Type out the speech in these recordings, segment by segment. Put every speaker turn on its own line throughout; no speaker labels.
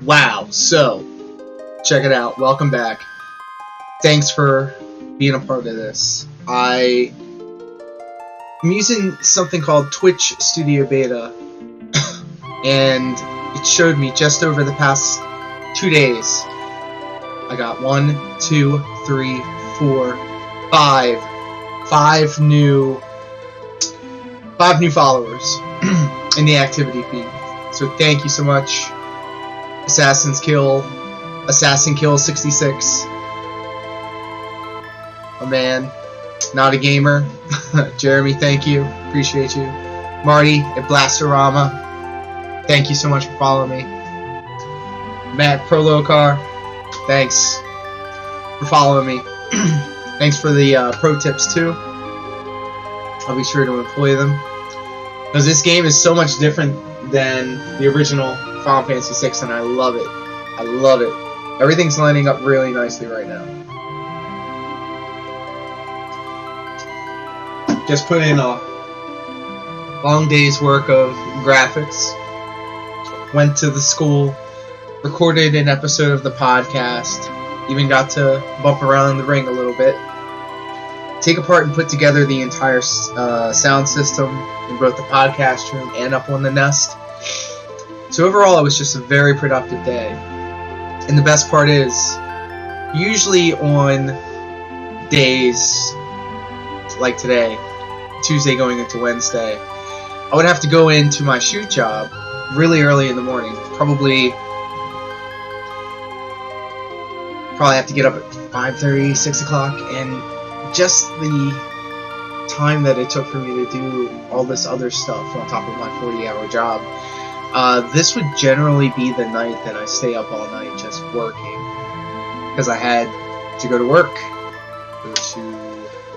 Wow, so check it out. Welcome back. Thanks for being a part of this. I'm using something called Twitch Studio Beta, and it showed me just over the past 2 days. I got 1, 2, 3, 4, 5 new followers in the activity feed. So thank you so much, Assassin Kill 66. A man, not a gamer. Jeremy, thank you. Appreciate you. Marty at Blasterama, thank you so much for following me. Matt Prolocar, thanks for following me. Thanks for the pro tips too. I'll be sure to employ them, because this game is so much different than the original Final Fantasy VI, and I love it. I love it. Everything's lining up really nicely right now. Just put in a long day's work of graphics. Went to the school, recorded an episode of the podcast, even got to bump around in the ring a little bit. Take apart and put together the entire sound system in both the podcast room and up on the Nest. So overall, it was just a very productive day. And the best part is, usually on days like today, Tuesday going into Wednesday, I would have to go into my shoot job really early in the morning. Probably have to get up at 5:30, 6 o'clock, and just the time that it took for me to do all this other stuff on top of my 40-hour job, this would generally be the night that I stay up all night just working, because I had to go to work, go to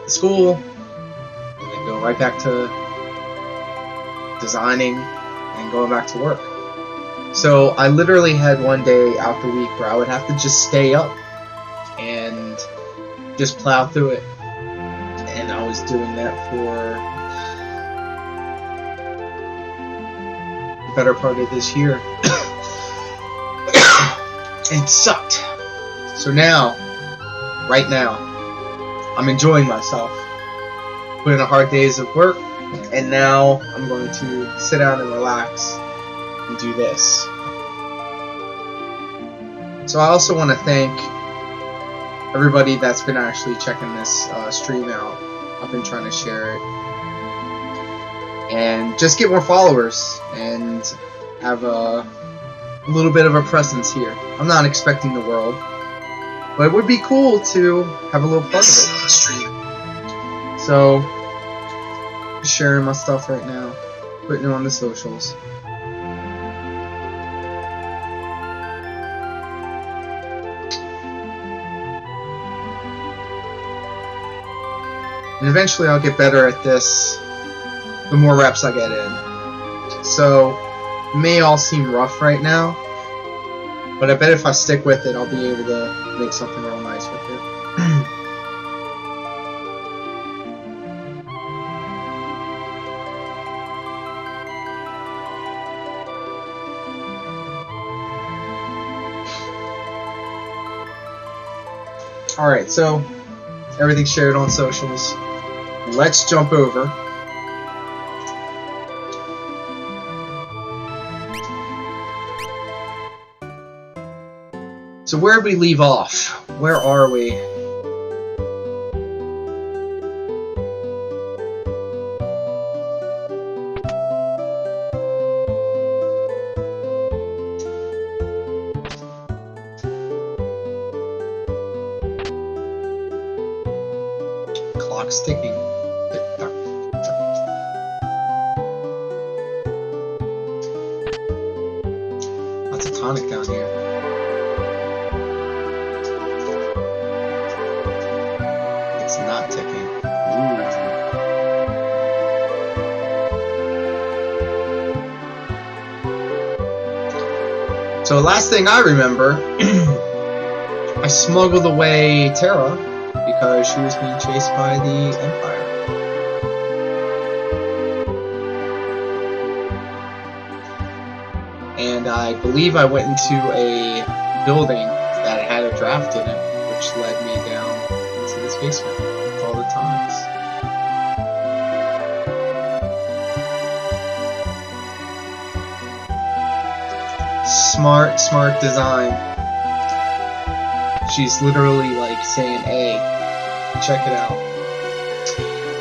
the school, and then go right back to designing and going back to work. So I literally had one day out the week where I would have to just stay up and just plow through it. And I was doing that for the better part of this year. And it sucked. So now, right now, I'm enjoying myself. Put in a hard days of work, and now I'm going to sit down and relax and do this. So I also want to thank everybody that's been actually checking this stream out. I've been trying to share it and just get more followers and have a little bit of a presence here. I'm not expecting the world, but it would be cool to have a little part of it. So, just sharing my stuff right now, putting it on the socials. And eventually I'll get better at this the more reps I get in. So, it may all seem rough right now, but I bet if I stick with it, I'll be able to make something real nice with it. Alright, so everything's shared on socials. Let's jump over. So where did we leave off? Where are we? Clock's ticking. Lots of tonic down here. It's not ticking. Ooh. So last thing I remember, I smuggled away Terra because she was being chased by the Empire. and I believe I went into a building that had a draft in it, which led me down into this basement with all the tonics. Smart design. She's literally like saying, "Hey, check it out."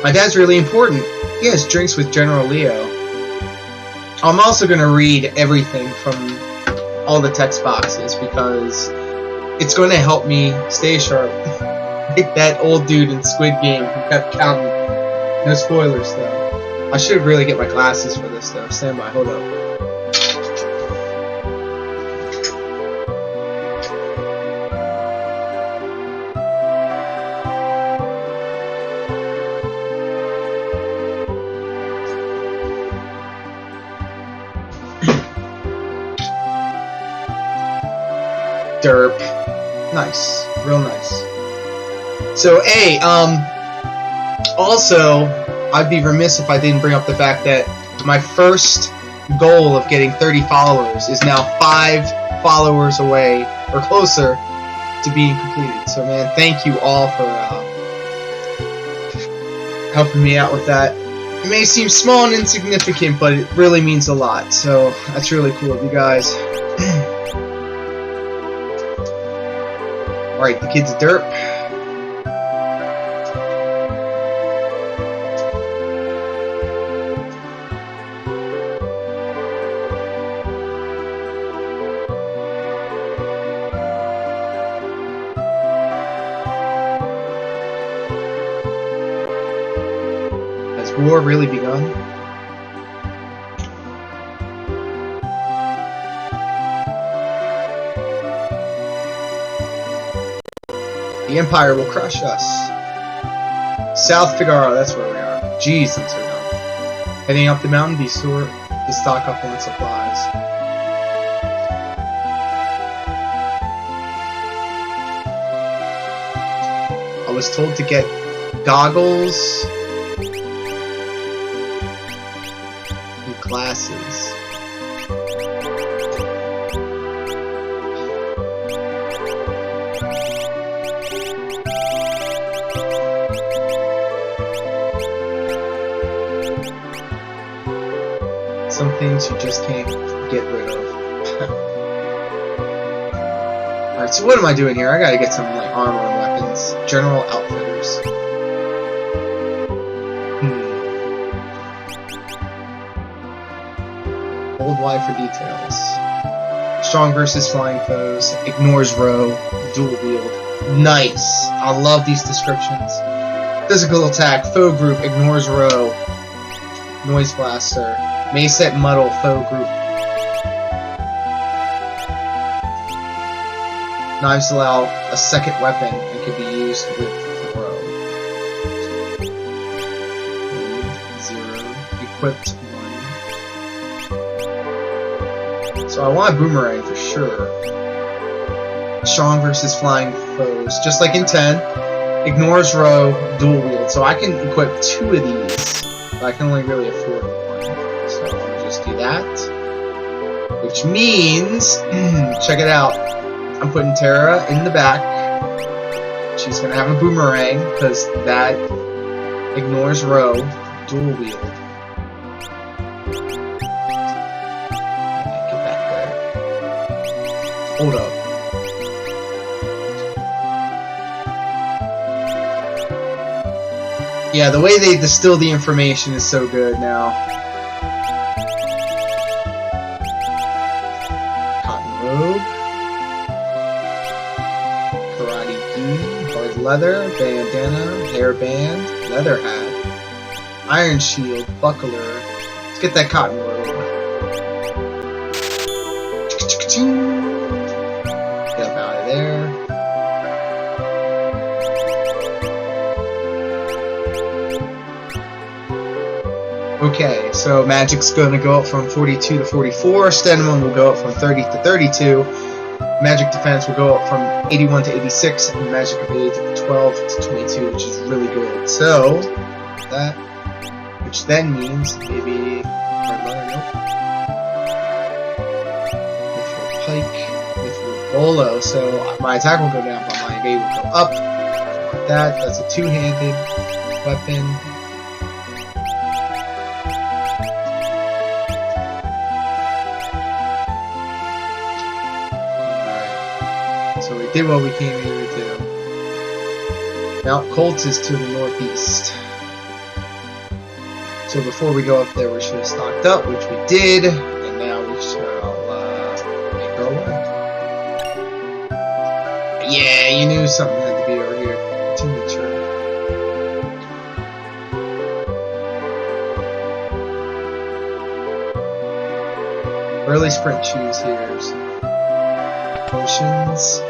My dad's really important. He has drinks with General Leo. I'm also going to read everything from all the text boxes because it's going to help me stay sharp. Like that old dude in Squid Game who kept counting. No spoilers though. I should really get my glasses for this though. Stand by, hold up. Derp. Nice. Real nice. So, hey, also, I'd be remiss if I didn't bring up the fact that my first goal of getting 30 followers is now 5 followers away, or closer, to being completed. So, man, thank you all for helping me out with that. It may seem small and insignificant, but it really means a lot. So, that's really cool of you guys. Alright, the kid's derp. Has war really begun? The Empire will crush us. South Figaro, that's where we are. Jeez, I'm so dumb. Heading up the mountain to stock up on supplies. I was told to get goggles and glasses. Some things you just can't get rid of. Alright, so what am I doing here? I gotta get some like armor and weapons. General Outfitters. Old Y for details. Strong versus flying foes. Ignores row. Dual wield. Nice! I love these descriptions. Physical attack. Foe group. Ignores row. Noise blaster. May set muddle foe group. Knives allow a second weapon and can be used with throw. 0. Equipped 1. So I want a boomerang for sure. Strong versus flying foes. Just like in 10. Ignores row, dual wield. So I can equip 2 of these. But I can only really afford 1. So I'm gonna just do that. Which means, check it out. I'm putting Terra in the back. She's gonna have a boomerang because that ignores row, dual wield. Get back there. Hold up. Yeah, the way they distill the information is so good now. Cotton robe. Karate gi. Hard leather. Bandana. Hairband. Leather hat. Iron shield. Buckler. Let's get that cotton robe. Get up out of there. Okay, so magic's going to go up from 42 to 44, Stenman will go up from 30 to 32, magic defense will go up from 81 to 86, and magic evade to 12 to 22, which is really good. So, that, which then means maybe, pike with Bolo, so my attack will go down, but my evade will go up. I don't want that. That's a two-handed weapon. Alright. So we did what we came here to do. Mount Colts is to the northeast. So before we go up there, we should have stocked up, which we did, and now we shall make our way. Yeah, you knew something had to be over here. Too mature. Early sprint shoes here. Potions.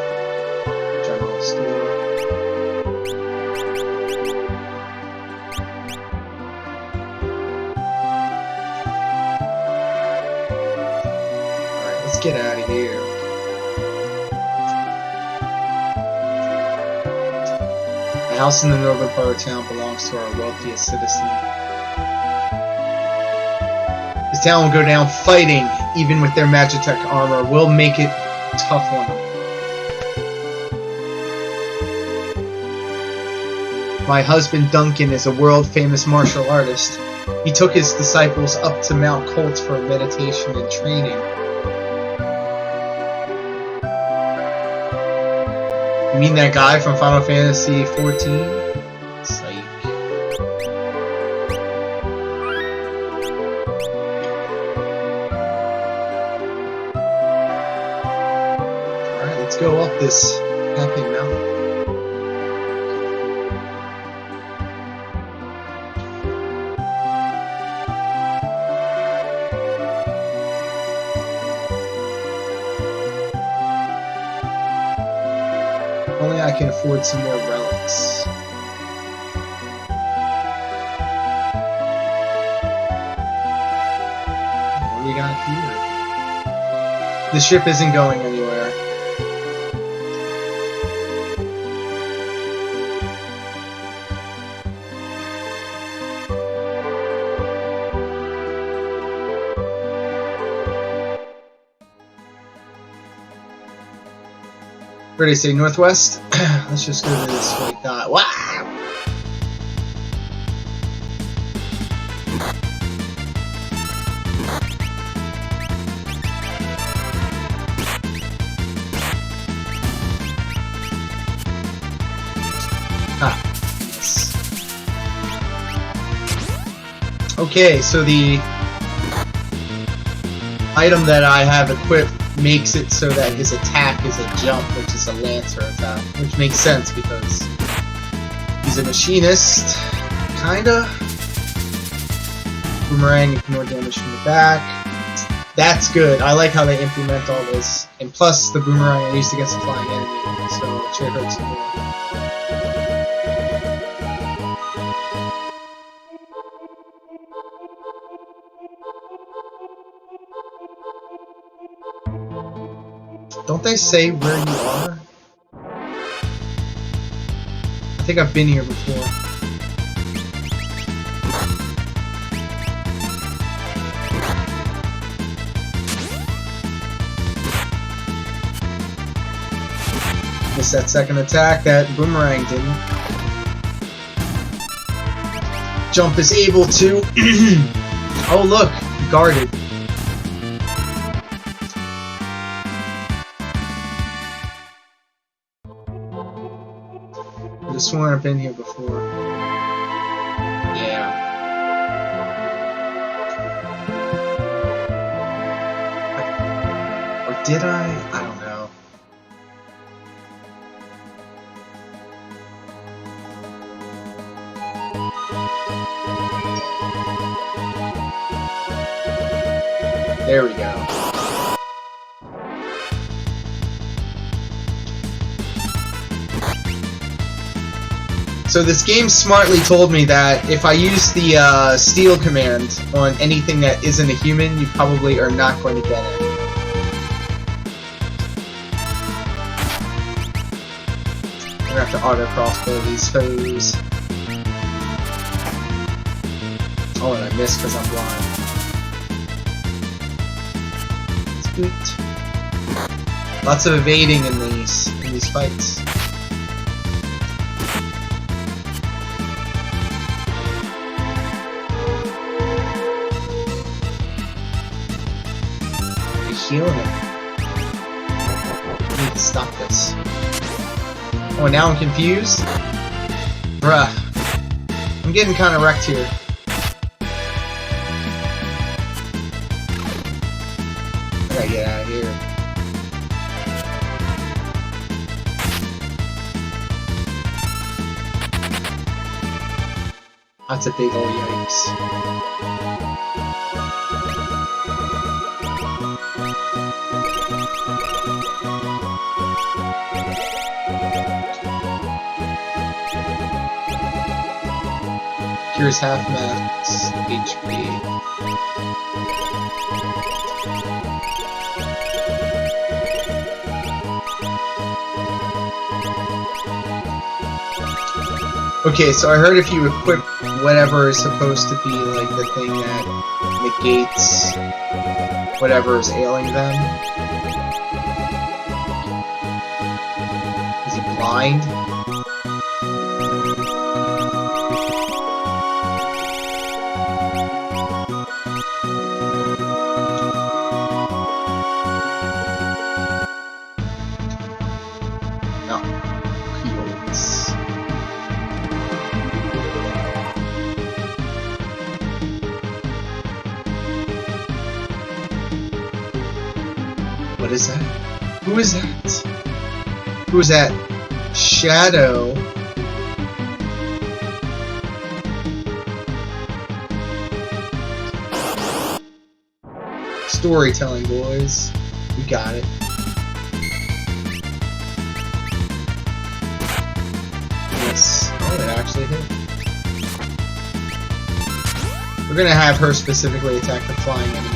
General store. Get out of here. The house in the northern part of town belongs to our wealthiest citizen. This town will go down fighting, even with their Magitech armor. We'll make it tough on them. My husband Duncan is a world-famous martial artist. He took his disciples up to Mount Colts for meditation and training. You mean that guy from Final Fantasy XIV? Psych. Alright, let's go up this happy mountain. Only I can afford some more relics. What do we got here? The ship isn't going anywhere. Where do they say northwest? Let's just go to this white dot. Wow! Ah, yes. Okay, so the item that I have equipped makes it so that his attack is a jump, which is a Lancer attack, which makes sense because he's a machinist, kinda. Boomerang, ignore damage from the back. That's good. I like how they implement all this. And plus, the boomerang I used against a flying enemy, so it should hurt some more. Don't they say where you are? I think I've been here before. Missed that second attack. That boomerang didn't. Jump is able to. Oh look, guarded. I just sworn I've been here before. Yeah. Or did I? I don't know. There we go. So this game smartly told me that if I use the steal command on anything that isn't a human, you probably are not going to get it. I'm gonna have to auto crossbow these foes. Oh, and I missed because I'm blind. It's good. Lots of evading in these fights. You're healing him. I need to stop this. Oh, now I'm confused? Bruh. I'm getting kind of wrecked here. I gotta get out of here. That's a big ol' yikes. Cures half max HP. Okay, so I heard if you equip whatever is supposed to be like the thing that negates whatever is ailing them. Is he blind? No. Heals. What is that? Who is that? Who is that? Shadow. Storytelling, boys. We got it. Yes. Oh, it actually hit. We're gonna have her specifically attack the flying enemy.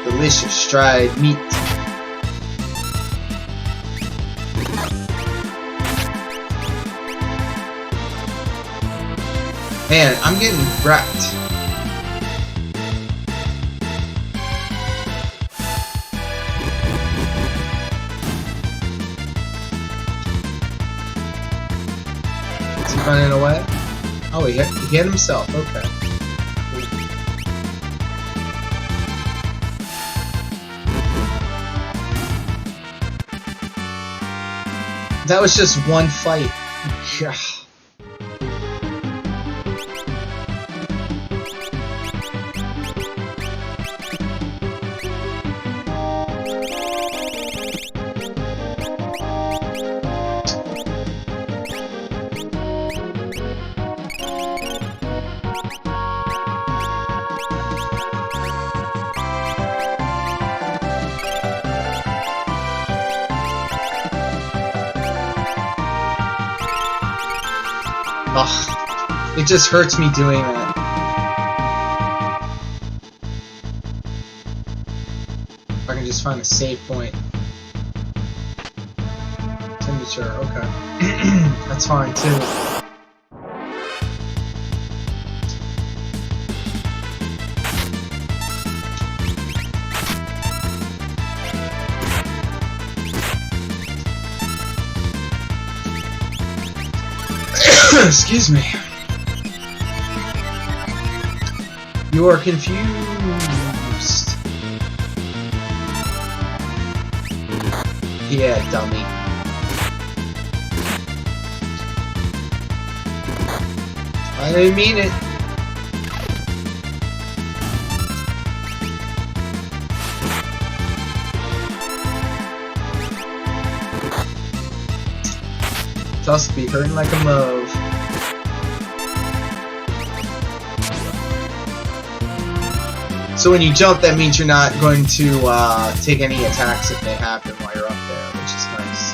Delicious dried meat. Man, I'm getting wrecked. Is he running away? Oh, he hit himself. Okay. That was just one fight. Yeah. Ugh, it just hurts me doing that. If I can just find a save point. Temperature, okay. That's fine too. Excuse me. You are confused. Yeah, dummy. I didn't mean it. Just be hurting like a mauve. So when you jump, that means you're not going to take any attacks if they happen while you're up there, which is nice.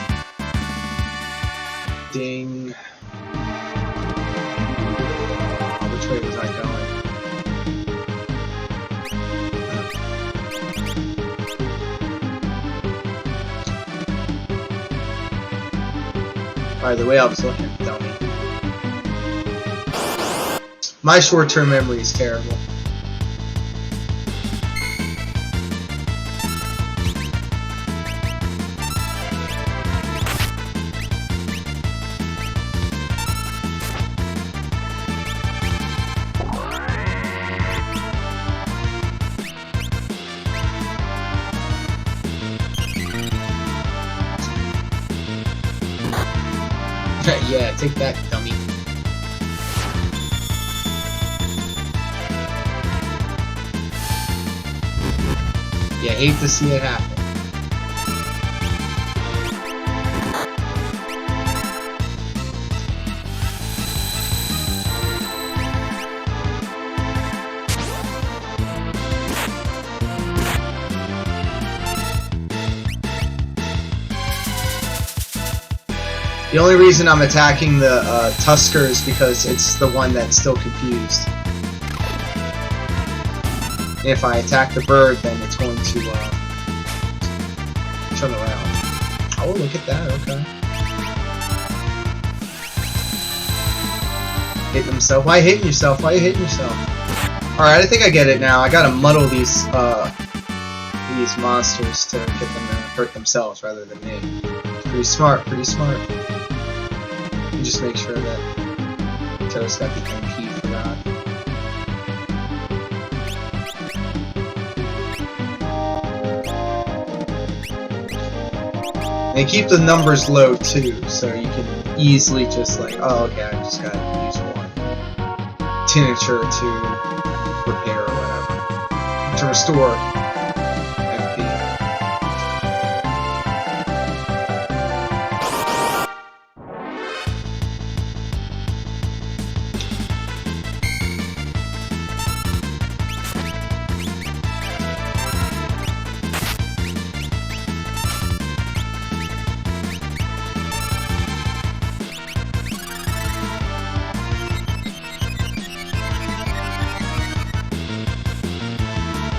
Ding. Which way was I going? By the way, I was looking, dummy. My short-term memory is terrible. Yeah, take that, dummy. Yeah, hate to see it happen. The only reason I'm attacking the Tusker is because it's the one that's still confused. If I attack the bird, then it's going to turn around. Oh, look at that, okay. Hit himself. Why hitting yourself? Why are you hitting yourself? Alright, I think I get it now. I gotta muddle these monsters to get them to hurt themselves rather than me. Pretty smart, pretty smart. And just make sure that Toad's got the MP for that. They keep the numbers low too, so you can easily just like, oh okay, I just gotta use one tincture to repair or whatever. To restore MP.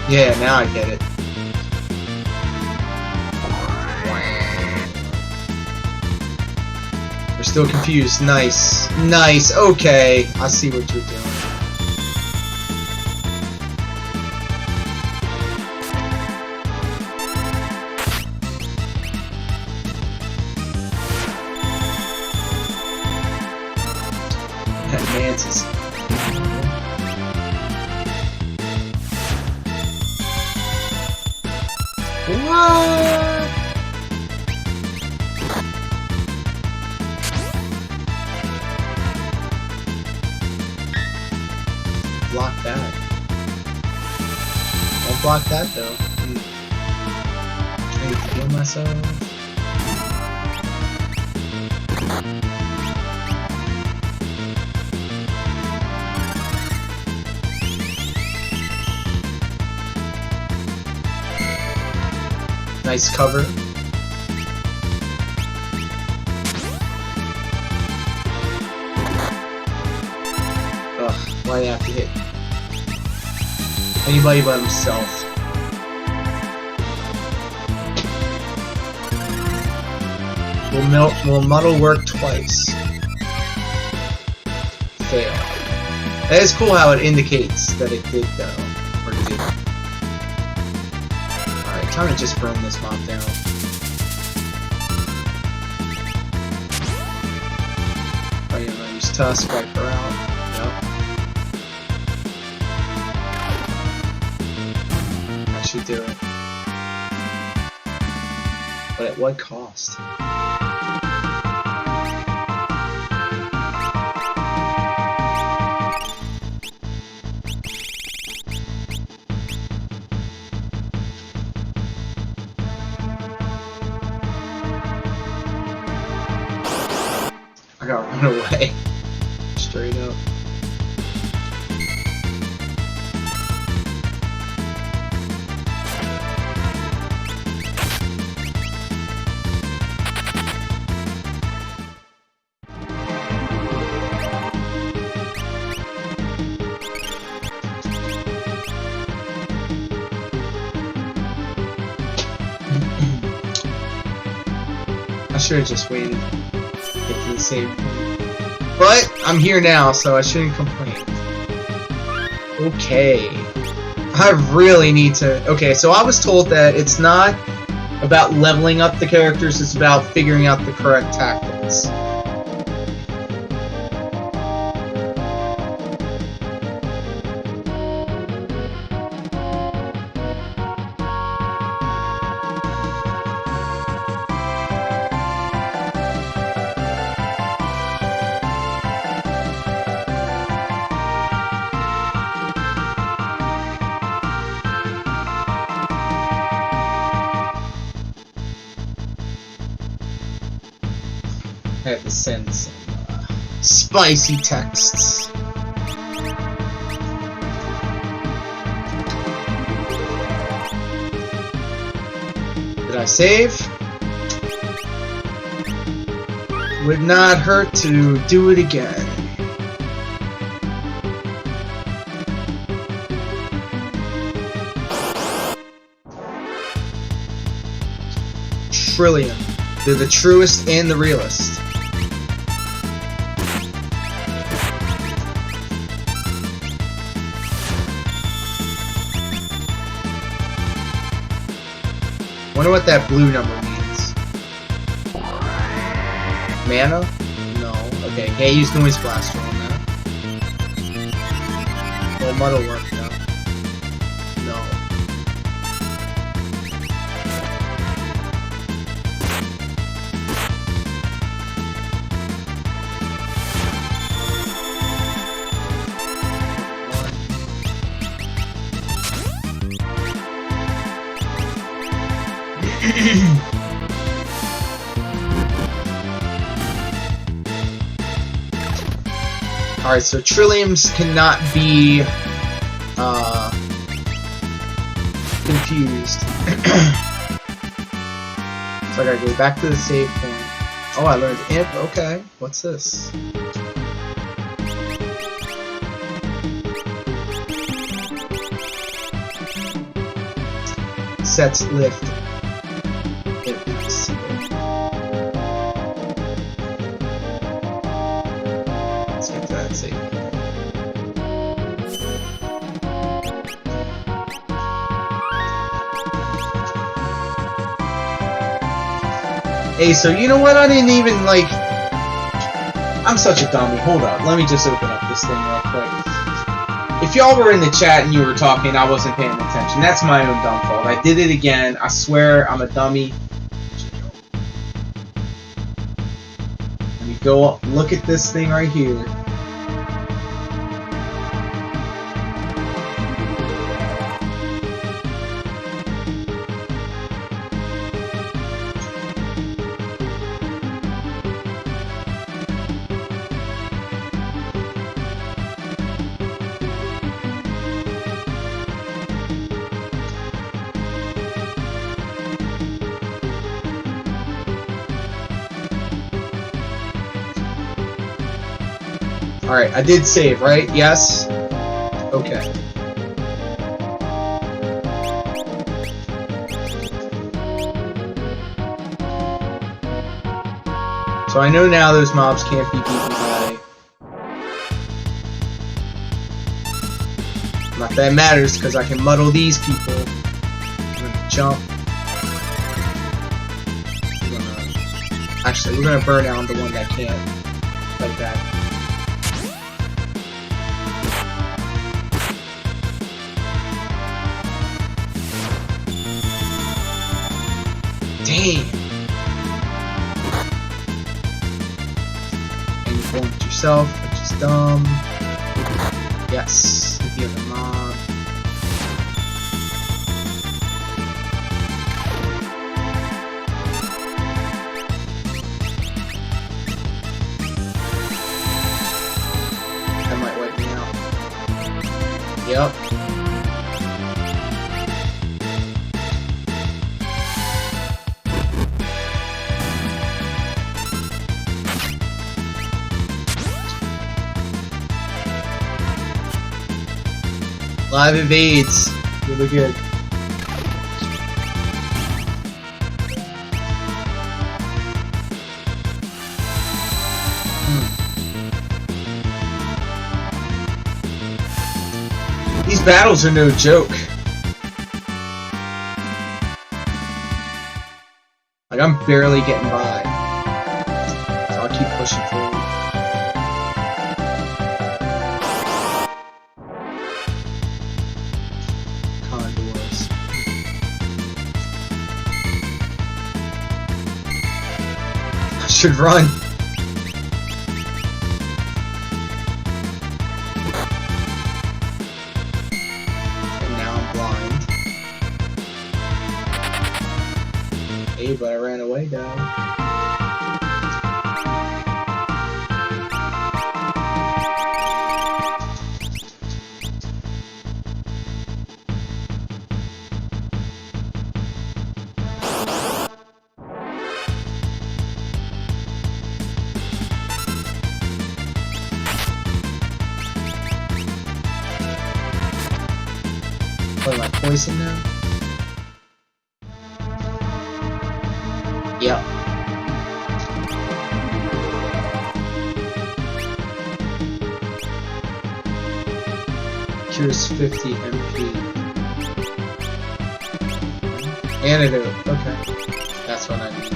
Yeah, now I get it. We're still confused. Nice. Nice. Okay. I see what you're doing. That Mantis. What? Block that. Don't block that though. I need to heal myself. Nice cover. Ugh, why do you have to hit anybody but himself? Will muddle work twice? Fail. That is cool how it indicates that it did though. Or did it? Time to just burn this mob down. Oh, you know, use Tusk, wipe her out. Yep. That should do it. But at what cost? I gotta run away. Straight up. should have just waited to get to the save point. But I'm here now, so I shouldn't complain. Okay. I really need to... Okay, so I was told that it's not about leveling up the characters, it's about figuring out the correct tactics. I had to send some spicy texts. Did I save? Would not hurt to do it again. Trillium. They're the truest and the realest. Wonder what that blue number means. Mana? No. Okay, can't use Noise Blaster on that. Well, Muddle work now. No. Alright, so Trilliums cannot be confused. So I gotta go back to the save point. Oh, I learned Imp. Okay, what's this? Sets lift. Let's get to that save. Hey, so you know what? I didn't even, like... I'm such a dummy. Hold up. Let me just open up this thing real quick. If y'all were in the chat and you were talking, I wasn't paying attention. That's my own dumb fault. I did it again. I swear I'm a dummy. Let me go up, look at this thing right here. Alright, I did save, right? Yes? Okay. So I know now those mobs can't be beaten by... Not that it matters, because I can muddle these people. I'm gonna jump. Actually, we're gonna burn out the one that can't. Like that. Damn! And you point it yourself, which is dumb. Yes, hit the other mob. That might wipe me out. Yep. Live evades. Really good. These battles are no joke. Like, I'm barely getting by. So I'll keep pushing forward. Condors. I should run. But I ran away, though. What, am I poisoned now? Yep. Cures 50 MP. Antidote. Okay. That's what I need.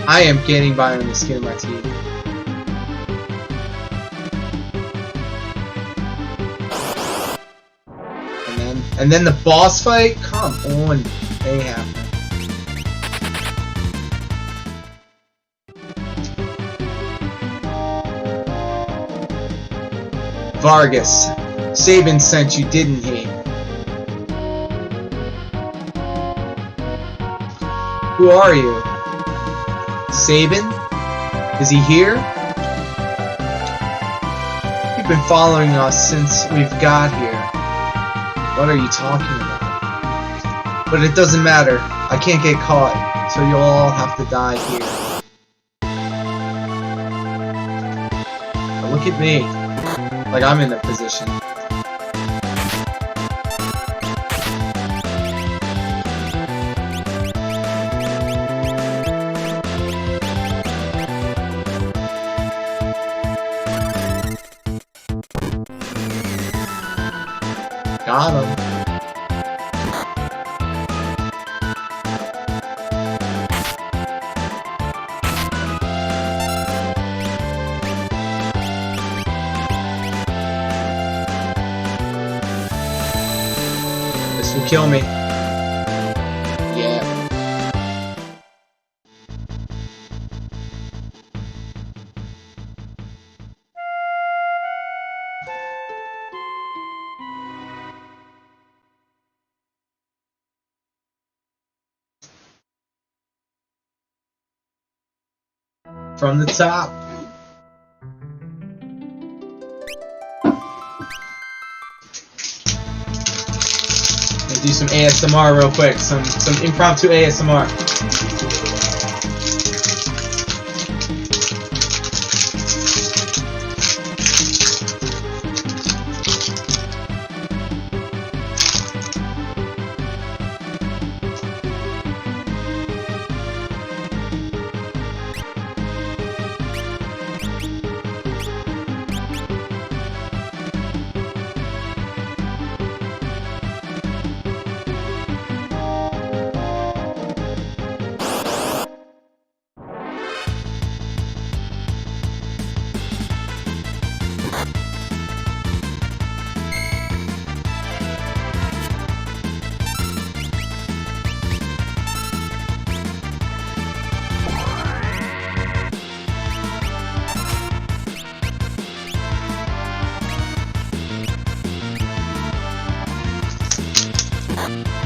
I am getting by on the skin of my teeth. And then the boss fight? Come on. Ain't happening. Vargas. Sabin sent you, didn't he? Who are you? Sabin? Is he here? You've been following us since we've got here. What are you talking about? But it doesn't matter. I can't get caught, so you'll all have to die here. Now look at me. Like I'm in a position. Got him. This will kill me. Yeah. From the top. Let's do some ASMR real quick. Some impromptu ASMR.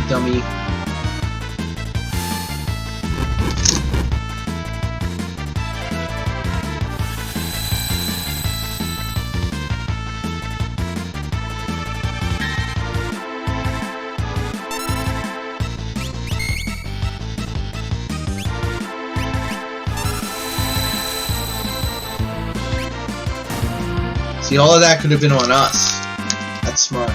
Dummy. See, all of that could have been on us. That's smart.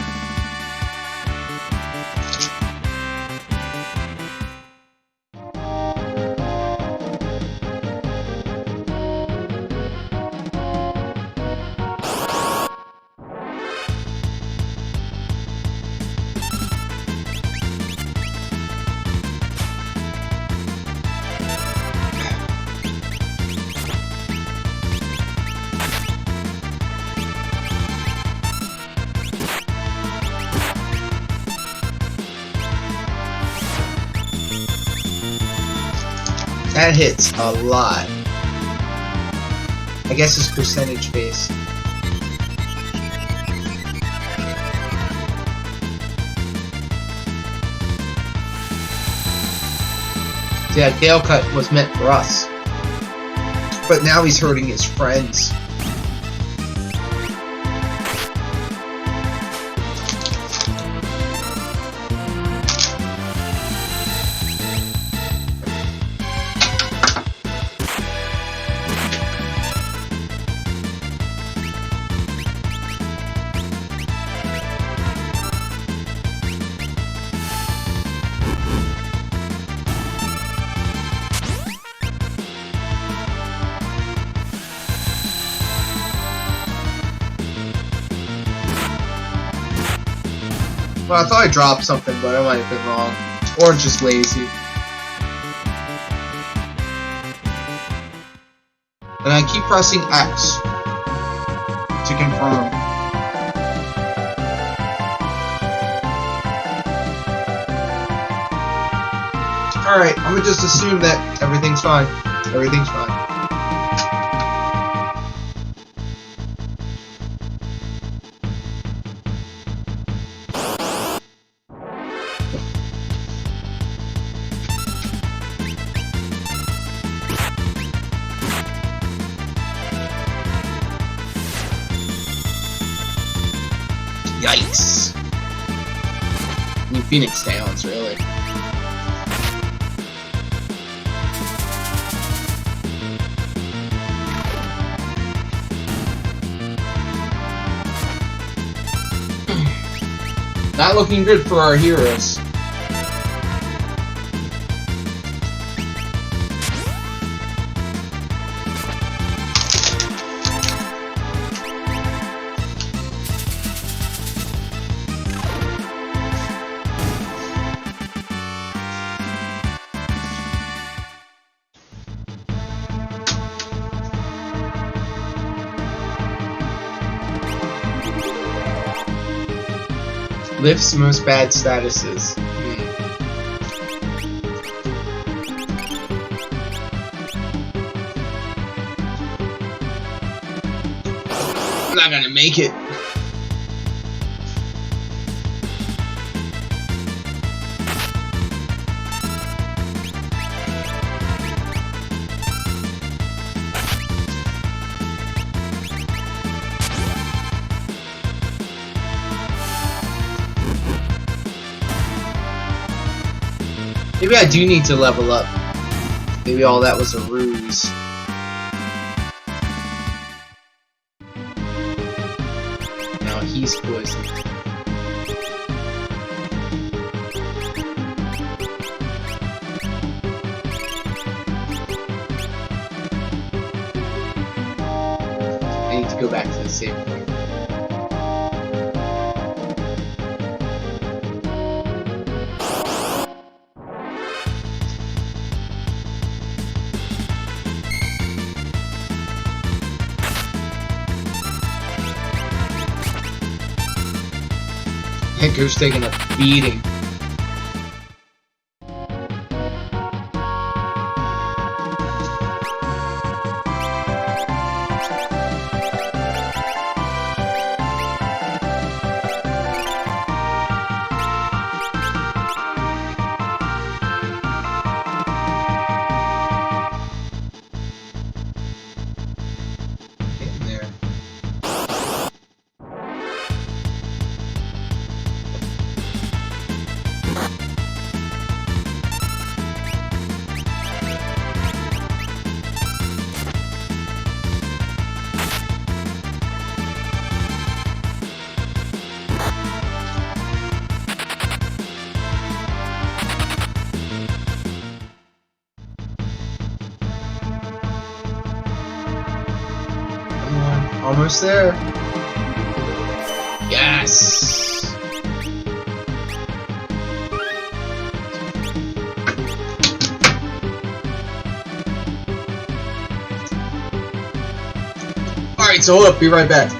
That hits a lot. I guess it's percentage based. See, that Gale cut was meant for us. But now he's hurting his friends. Well, I thought I dropped something, but I might have been wrong. Or just lazy. And I keep pressing X to confirm. Alright, I'm gonna just assume that everything's fine. Everything's fine. Yikes. New Phoenix Downs, really. Not looking good for our heroes. Lift's most bad statuses. I'm not gonna make it. Maybe I do need to level up. Maybe all that was a ruse. Now he's poisoned. I need to go back to the save point. Hickor's taking a beating. Getting there. Almost there. Yes. Alright, so hold up, be right back.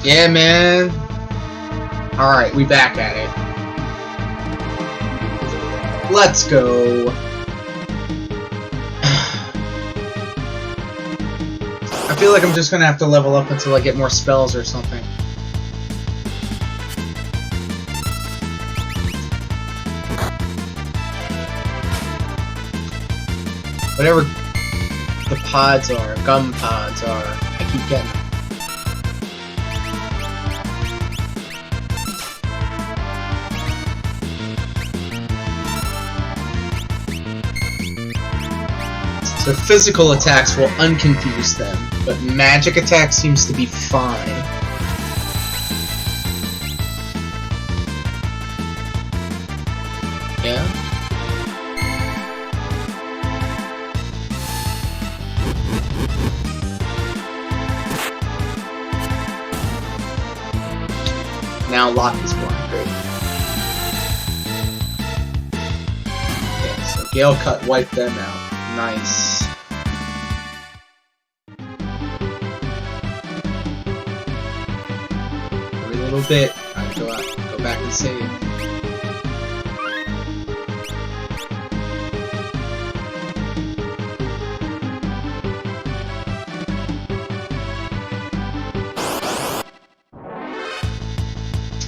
Yeah, man. Alright, we back at it. Let's go. I feel like I'm just gonna have to level up until I get more spells or something. Whatever the pods are, gum pods are, I keep getting them. So physical attacks will unconfuse them, but magic attack seems to be fine. Yeah? Now Locke is blind, great. Okay, so Gale Cut wiped them out. Nice. Every little bit, I go back and save.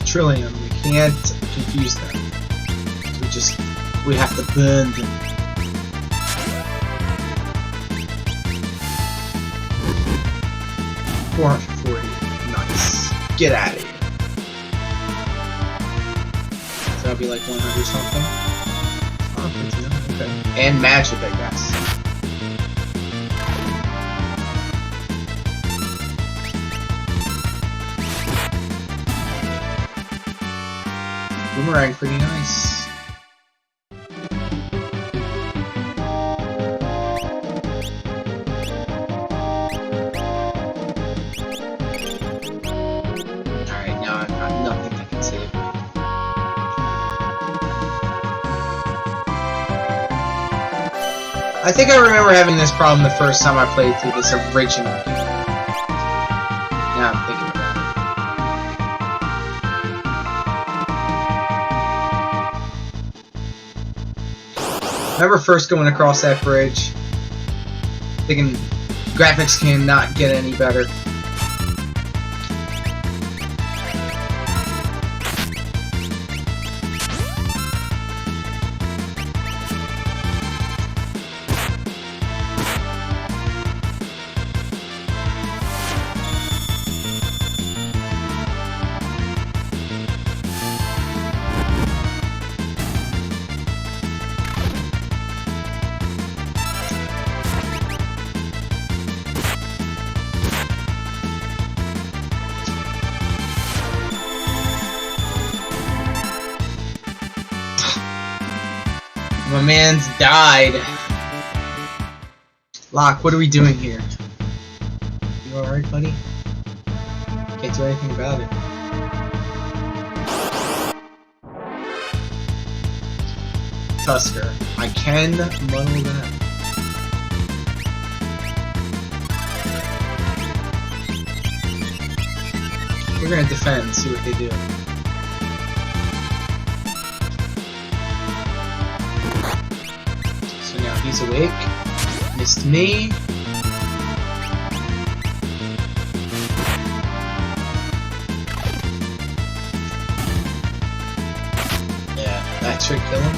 Trillium, we can't confuse them. We have to burn them. $440. Nice. Get out of here. So that'll be like 100 something. Oh, 59. Okay. And magic, I guess. Boomerang, pretty nice. I think I remember having this problem the first time I played through this original game. Now I'm thinking about it. I remember first going across that bridge, thinking graphics cannot get any better. My man's died. Locke, what are we doing here? You alright, buddy? Can't do anything about it. Tusker. I can muddle that. We're gonna defend, see what they do. He's awake. Missed me. Yeah, that should kill him.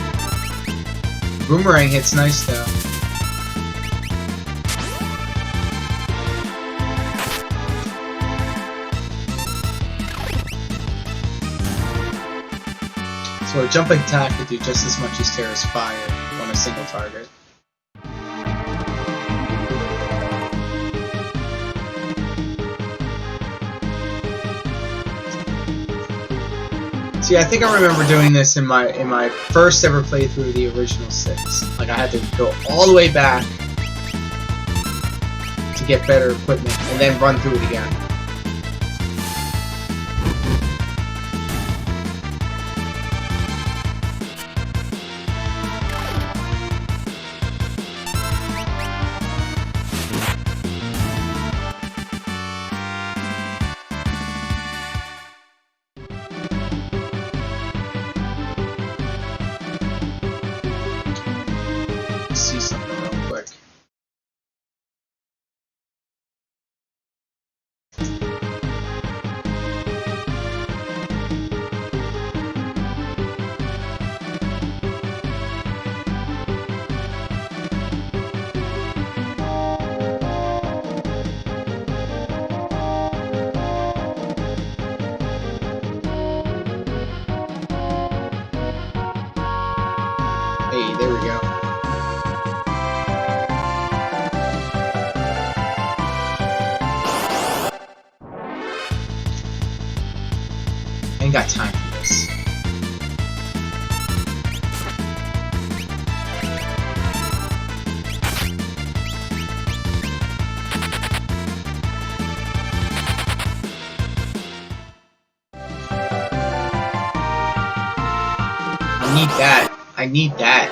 Boomerang hits nice though. So a jumping attack could do just as much as Terra's fire on a single target. See, I think I remember doing this in my first ever playthrough of the original 6. Like, I had to go all the way back to get better equipment, and then run through it again. got time for this. I need that. I need that.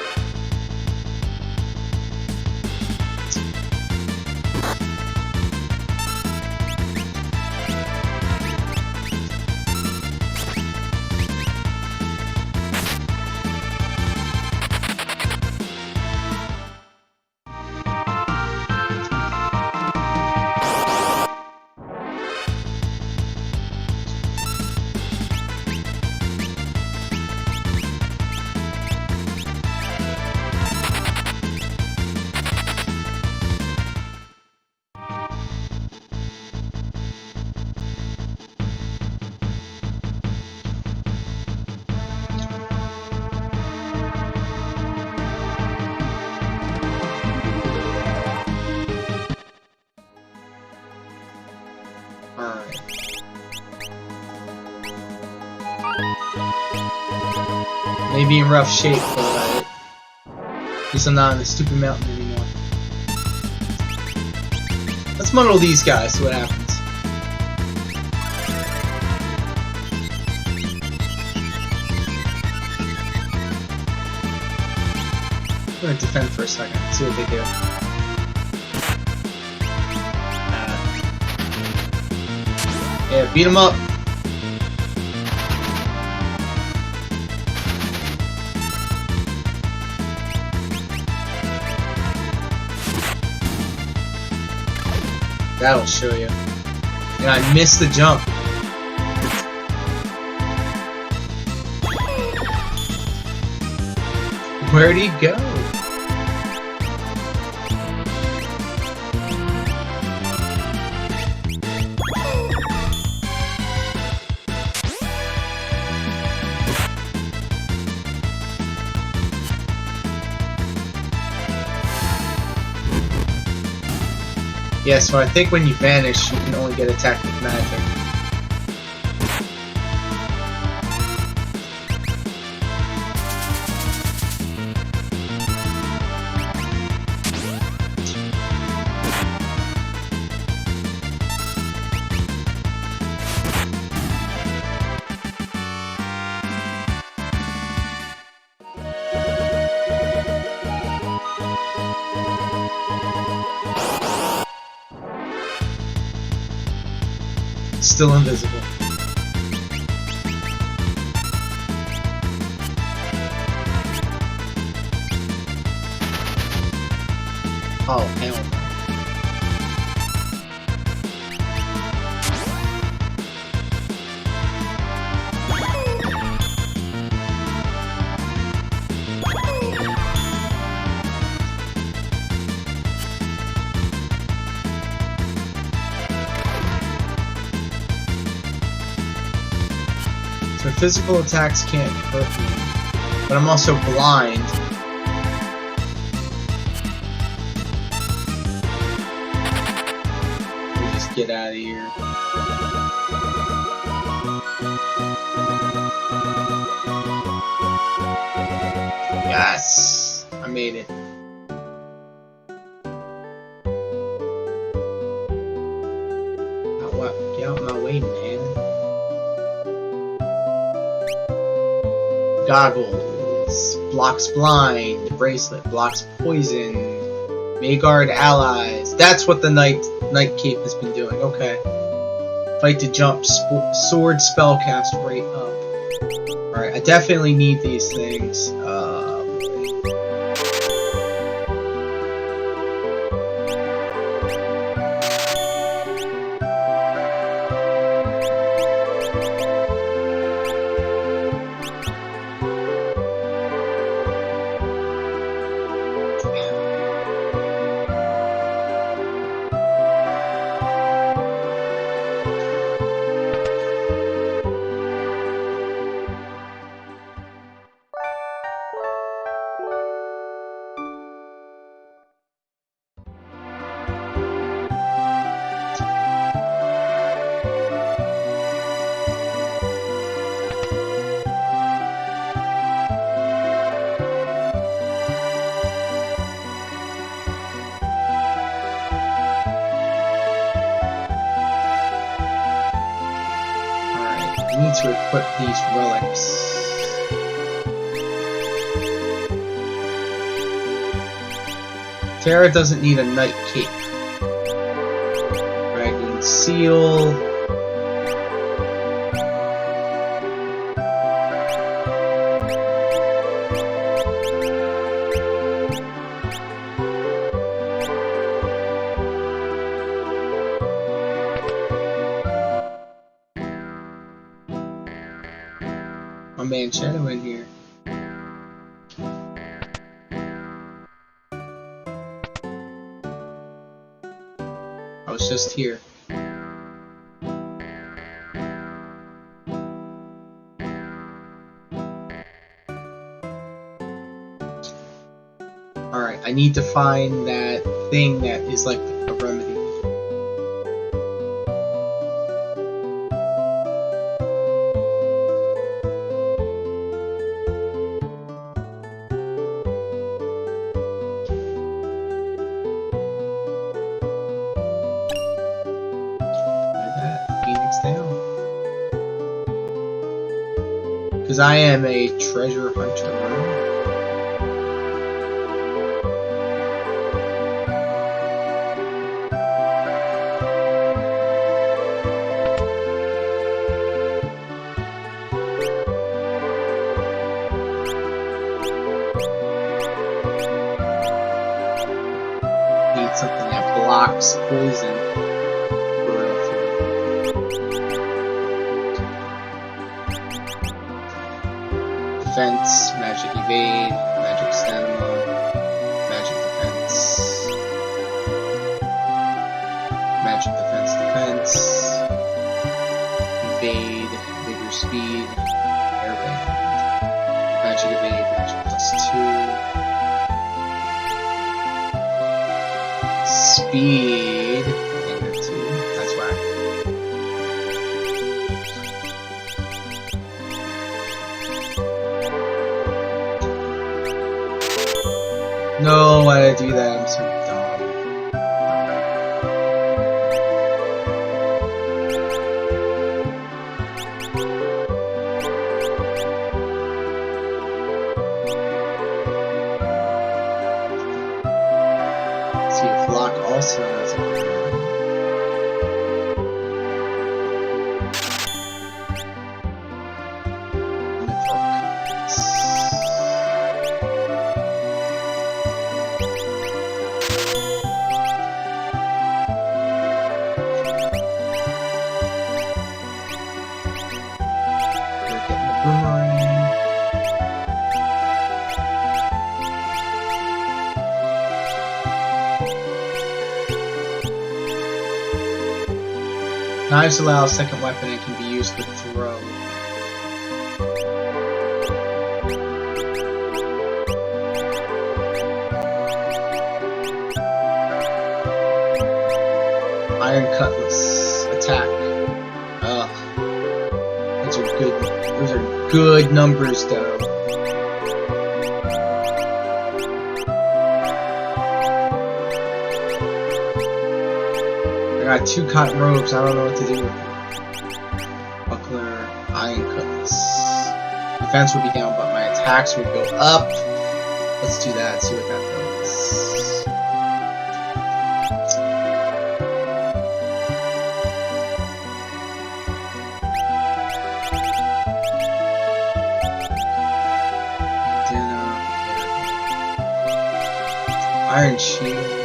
Maybe in rough shape, but at least I'm not on the stupid mountain anymore. Let's muddle these guys, see what happens. I'm gonna defend for a second, see what they do. Yeah, beat them up. That'll show you. And I missed the jump. Where'd he go? Yeah, so I think when you vanish, you can only get attacked with magic. Still invisible. Oh, hell no. So physical attacks can't hurt me, but I'm also blind. We'll just get out of here. Yes! I made it. Get out of my way, man. Goggles, blocks blind, bracelet, blocks poison, Mayguard allies. That's what the Night Cape has been doing. Okay. Fight to jump, sword spellcast right up. Alright, I definitely need these things. I need to equip these relics. Terra doesn't need a knight cape. Dragon seal. My man Shadow in here. I was just here. Alright, I need to find that thing that is like a remedy. Because I am a treasure hunter. Need something that blocks poison. Defense, magic evade, magic stamina, magic defense, evade, vigor speed, airband, magic evade, magic +2, speed, -2, that's whack. No, why did I do that? I'm so dumb. See if Flock also has a Knives allow a second weapon and can be used with throw. Iron Cutlass. Attack. Ugh. Those are good. Those are good numbers, though. I got 2 cotton robes, I don't know what to do with them. Buckler, Iron Cutlass. Defense would be down, but my attacks would go up. Let's do that, see what that does. Iron Shield.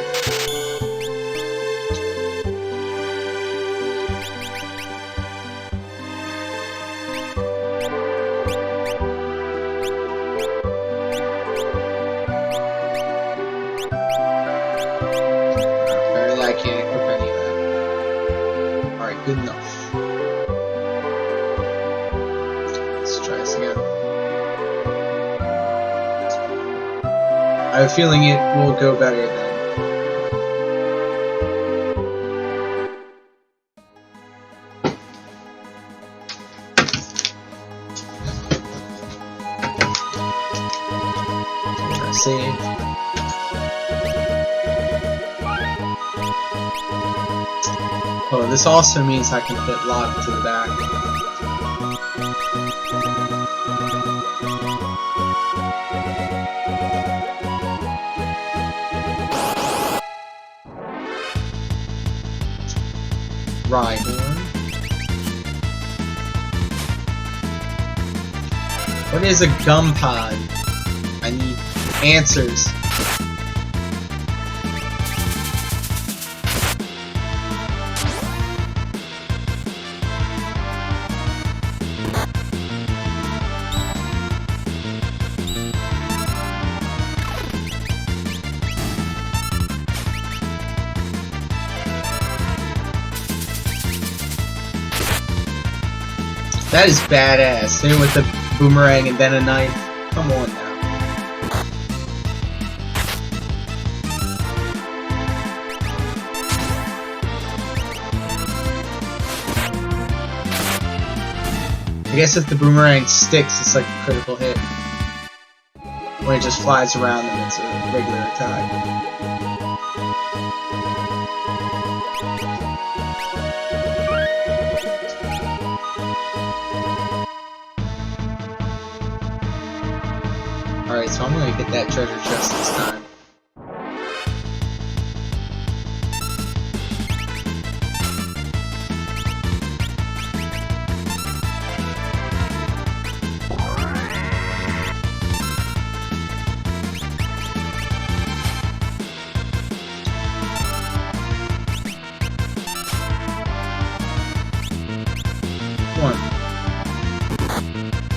Good enough. Let's try this again. I have a feeling it will go better then. Save. Oh, this also means I can fit lock to the back. Rhyhorn. What is a gum pod? I need answers. That is badass. Hit it with the boomerang and then a knife. Come on now. I guess if the boomerang sticks, it's like a critical hit. When it just flies around them, it's a regular attack. Alright, so I'm gonna get that treasure chest this time.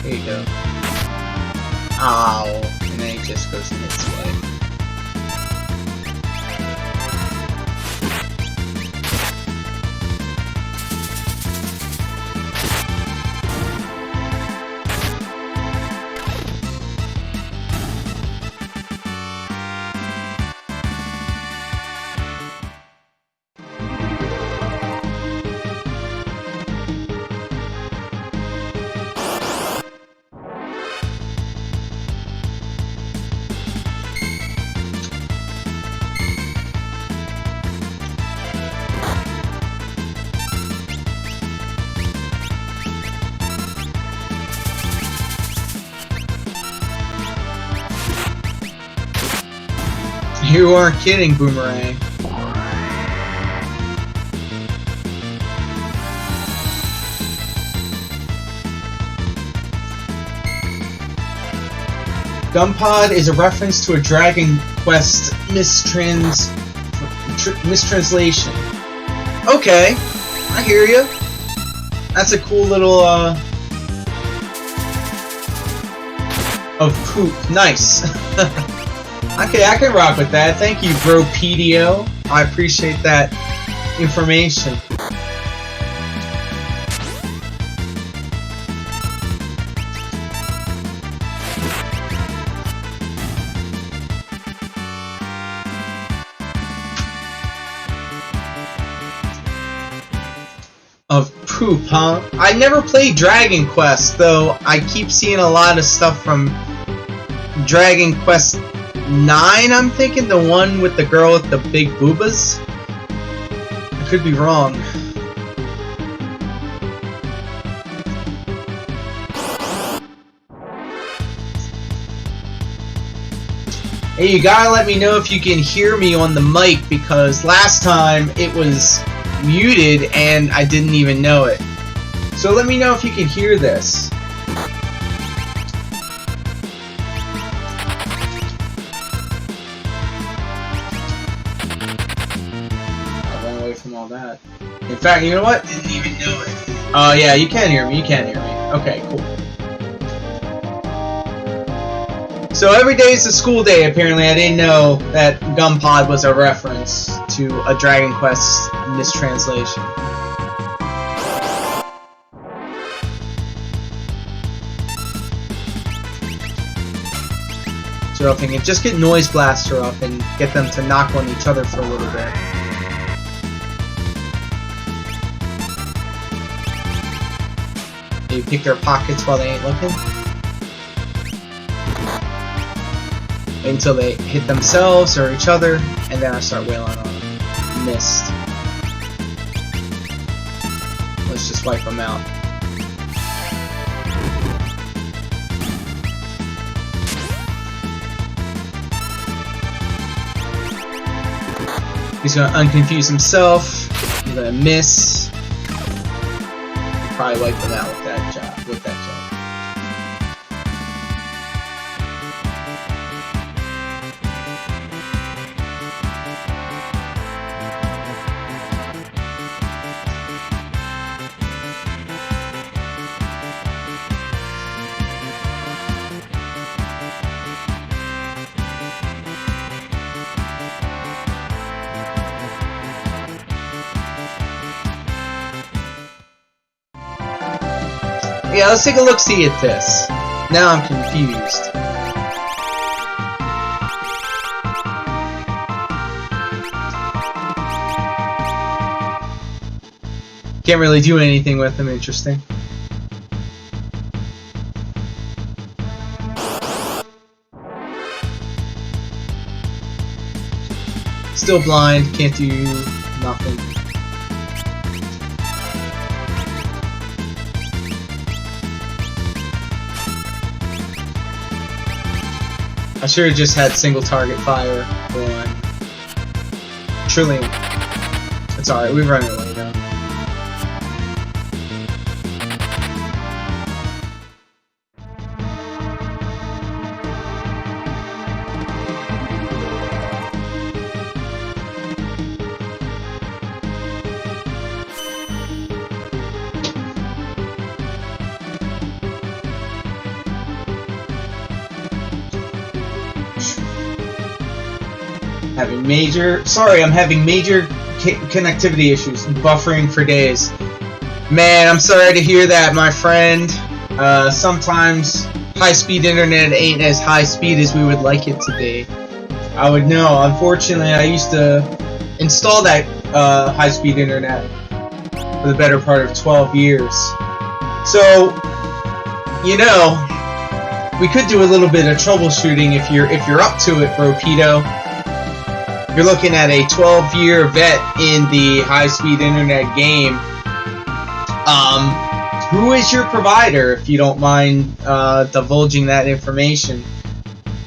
There you go. Ow. And then it just goes in its way. You aren't kidding, Boomerang. Gumpod is a reference to a Dragon Quest mistranslation. Okay, I hear you. That's a cool little of poop. Nice. Okay, I can rock with that. Thank you, Bropedio. I appreciate that information. Of poop, huh? I never played Dragon Quest, though I keep seeing a lot of stuff from Dragon Quest 9, I'm thinking, the one with the girl with the big boobas. I could be wrong. Hey, you gotta let me know if you can hear me on the mic, because last time it was muted and I didn't even know it. So let me know if you can hear this. From all that. In fact, you know what? Didn't even know it. Oh yeah, you can hear me. You can hear me. Okay, cool. So every day is a school day. Apparently, I didn't know that Gumpod was a reference to a Dragon Quest mistranslation. So I'm thinking, just get Noise Blaster up and get them to knock on each other for a little bit. You pick their pockets while they ain't looking. Wait until they hit themselves or each other, and then I start wailing on them. Missed. Let's just wipe them out. He's gonna unconfuse himself. He's gonna miss. probably wipe them out with that job. With that job. Yeah, let's take a look-see at this. Now I'm confused. Can't really do anything with them, interesting. Still blind, can't do nothing. I should have just had single target fire on Trillium. It's alright, we've run it away now. I'm having major connectivity issues, buffering for days. Man, I'm sorry to hear that, my friend. Sometimes high-speed internet ain't as high-speed as we would like it to be. I would know. Unfortunately, I used to install that high-speed internet for the better part of 12 years. So, you know, we could do a little bit of troubleshooting if you're up to it, Bro-Pedo. You're looking at a 12-year vet in the high-speed internet game. Who is your provider, if you don't mind divulging that information?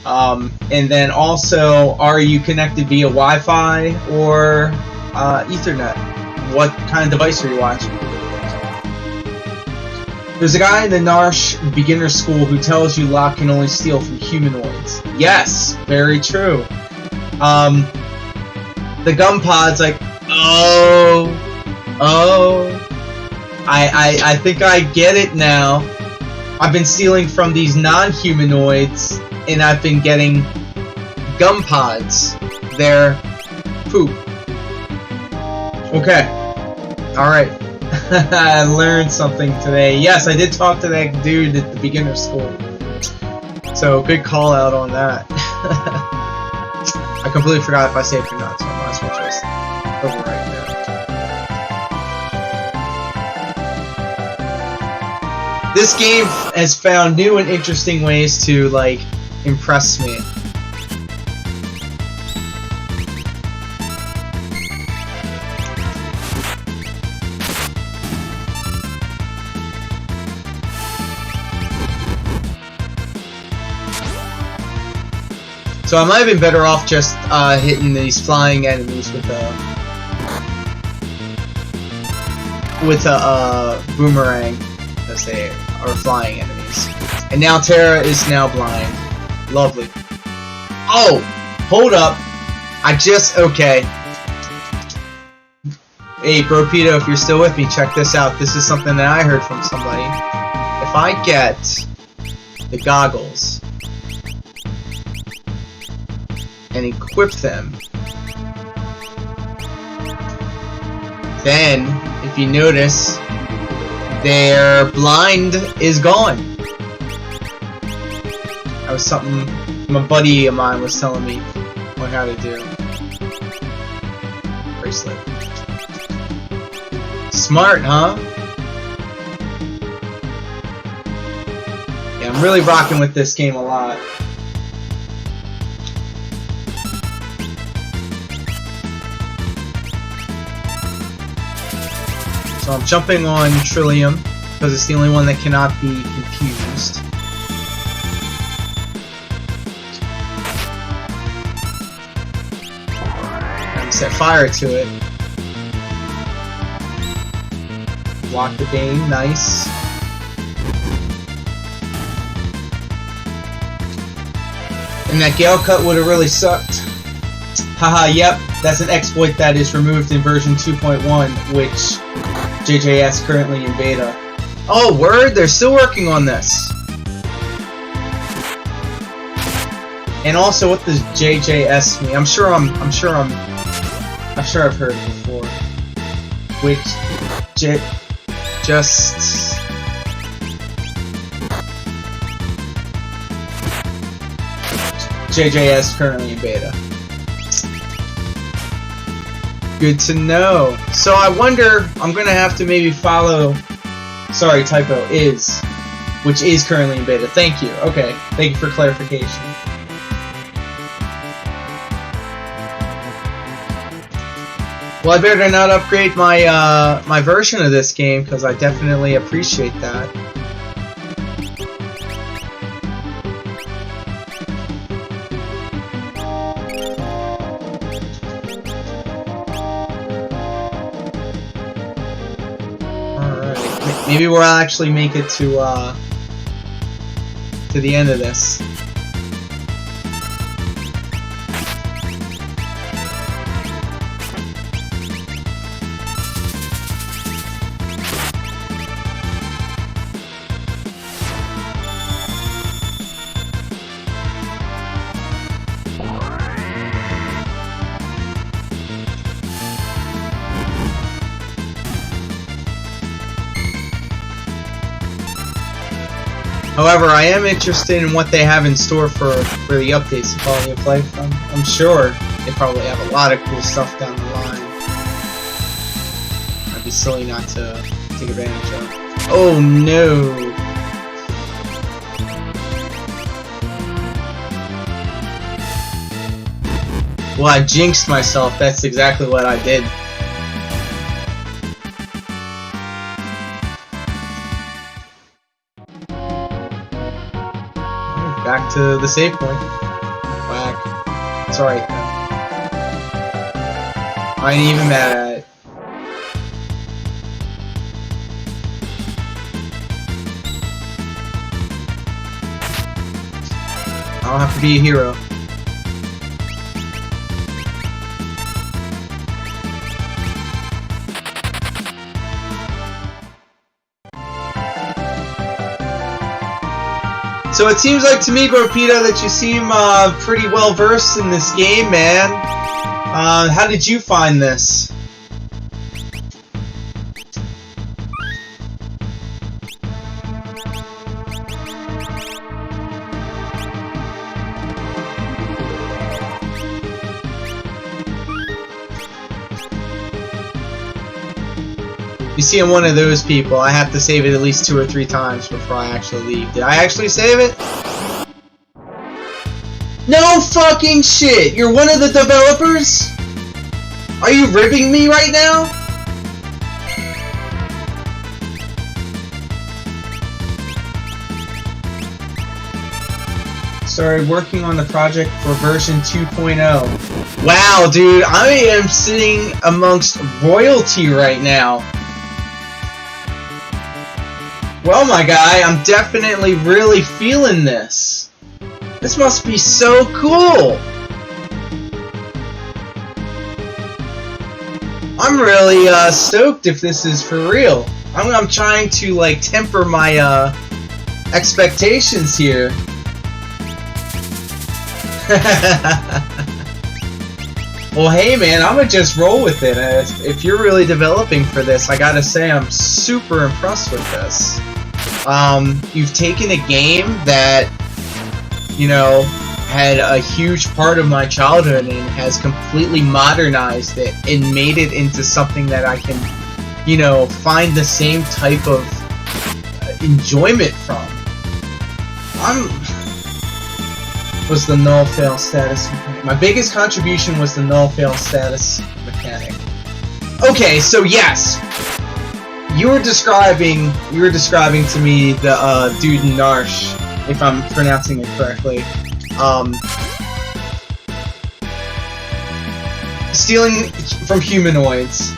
And then also, are you connected via Wi-Fi or Ethernet? What kind of device are you watching? There's a guy in the Narsh beginner school who tells you Locke can only steal from humanoids. Yes, very true. The gum pod's like, I think I get it now. I've been stealing from these non-humanoids, and I've been getting gum pods. They're poop. Okay. Alright. I learned something today. Yes, I did talk to that dude at the beginner school. So, good call out on that. I completely forgot if I saved or not, so I might as well just overwrite that. This game has found new and interesting ways to, like, impress me. So I might have been better off just hitting these flying enemies with a boomerang, as they are flying enemies. And now Terra is now blind. Lovely. Oh, hold up. Okay. Hey, Bro-Pedo, if you're still with me, check this out. This is something that I heard from somebody. If I get the goggles and equip them, then, if you notice, their blind is gone. That was something my buddy of mine was telling me on how to do. Bracelet. Smart, huh? Yeah, I'm really rocking with this game a lot. So I'm jumping on Trillium, because it's the only one that cannot be confused. And set fire to it. Lock the Bane, nice. And that Gale Cut would have really sucked. Haha, yep, that's an exploit that is removed in version 2.1, which JJS currently in beta. Oh, word? They're still working on this. And also, what does JJS mean? I'm sure I've heard it before. Which just JJS currently in beta. Good to know. So I wonder, I'm gonna have to maybe follow. Sorry, typo, which is currently in beta. Thank you. Okay, thank you for clarification. Well, I better not upgrade my my version of this game because I definitely appreciate that. Alright, maybe we'll actually make it to the end of this. However, I am interested in what they have in store for the updates to Quality of Life. I'm sure they probably have a lot of cool stuff down the line. I'd be silly not to take advantage of. Oh no! Well, I jinxed myself. That's exactly what I did. Back to the save point. Whack. It's alright though. I ain't even mad at it. I don't have to be a hero. So it seems like to me, Gorpito, that you seem pretty well versed in this game, man. How did you find this? You see, I'm one of those people. I have to save it at least 2 or 3 times before I actually leave. Did I actually save it? No fucking shit! You're one of the developers? Are you ribbing me right now? Started working on the project for version 2.0. Wow, dude, I am sitting amongst royalty right now. Well, my guy, I'm definitely really feeling this. This must be so cool. I'm really stoked if this is for real. I'm trying to like temper my expectations here. Well, hey man, I'm gonna just roll with it. If you're really developing for this, I gotta say I'm super impressed with this. You've taken a game that, you know, had a huge part of my childhood and has completely modernized it and made it into something that I can, you know, find the same type of enjoyment from. Was the null fail status mechanic. My biggest contribution was the null fail status mechanic. Okay, so yes, you were describing to me the dude Narsh, if I'm pronouncing it correctly. Stealing from humanoids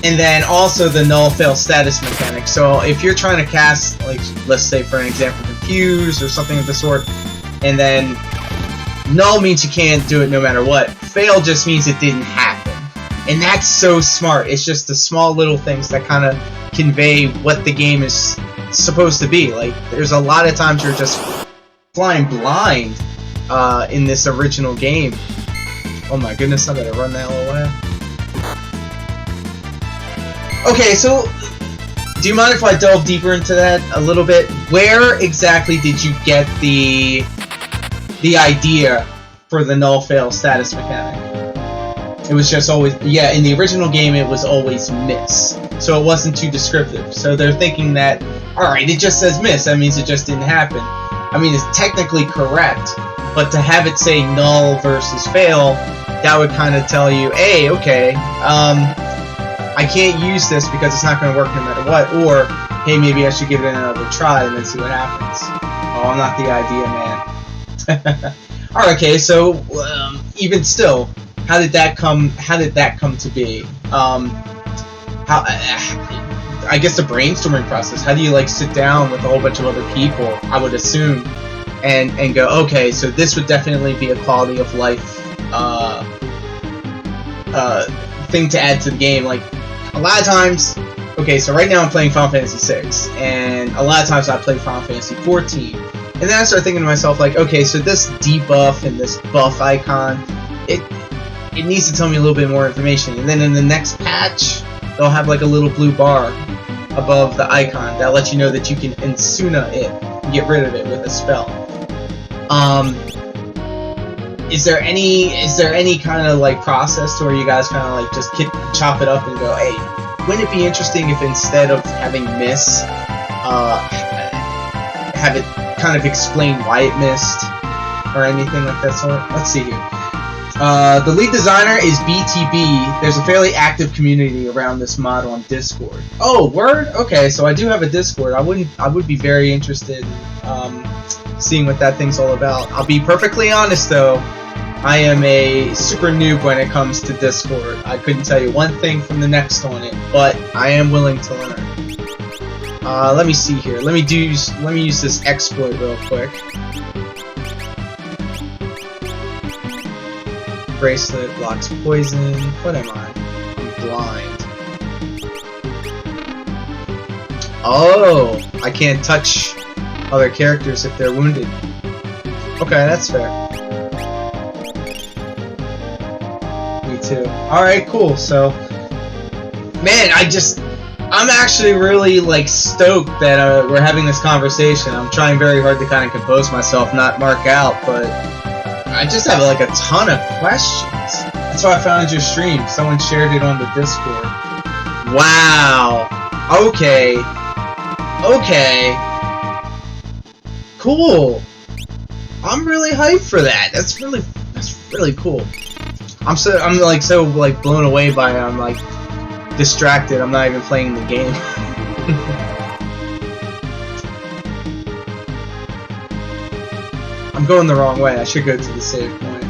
And then also the null fail status mechanic. So if you're trying to cast, like, let's say for an example, Confuse or something of the sort, and then null means you can't do it no matter what. Fail just means it didn't happen. And that's so smart. It's just the small little things that kind of convey what the game is supposed to be. Like, there's a lot of times you're just flying blind in this original game. Oh my goodness, I better run the hell away. Okay, so do you mind if I delve deeper into that a little bit? Where exactly did you get the idea for the null fail status mechanic? It was just always, yeah, in the original game it was always miss. So it wasn't too descriptive. So they're thinking that, alright, it just says miss, that means it just didn't happen. I mean, it's technically correct, but to have it say null versus fail, that would kind of tell you, hey, okay, I can't use this because it's not going to work no matter what, or, hey, maybe I should give it another try and then see what happens. Oh, I'm not the idea man. Alright, okay, so, even still, how did that come to be? I guess the brainstorming process. How do you, like, sit down with a whole bunch of other people, I would assume, and go, okay, so this would definitely be a quality of life thing to add to the game. Like, a lot of times, okay, so right now I'm playing Final Fantasy VI, and a lot of times I play Final Fantasy XIV, and then I start thinking to myself, like, okay, so this debuff and this buff icon, it needs to tell me a little bit more information, and then in the next patch, they'll have like a little blue bar above the icon that lets you know that you can Insuna it, and get rid of it with a spell. Is there any kind of like process to where you guys kind of like just chop it up and go, hey, wouldn't it be interesting if instead of having miss, have it kind of explain why it missed or anything like that sort? Let's see here. The lead designer is BTB. There's a fairly active community around this mod on Discord. Oh, word? Okay, so I do have a Discord. I would be very interested in seeing what that thing's all about. I'll be perfectly honest though, I am a super noob when it comes to Discord. I couldn't tell you one thing from the next on it, but I am willing to learn. Let me see here. Let me use this exploit real quick. Bracelet blocks poison. What am I? I'm blind. Oh, I can't touch other characters if they're wounded. Okay, that's fair. Me too. Alright, cool. So, man, I'm actually really, like, stoked that we're having this conversation. I'm trying very hard to kind of compose myself, not mark out, but I just have like a ton of questions. That's why I found your stream. Someone shared it on the Discord. Wow. Okay. Okay. Cool. I'm really hyped for that. That's really cool. I'm so blown away by it. I'm like distracted. I'm not even playing the game. I'm going the wrong way. I should go to the save point.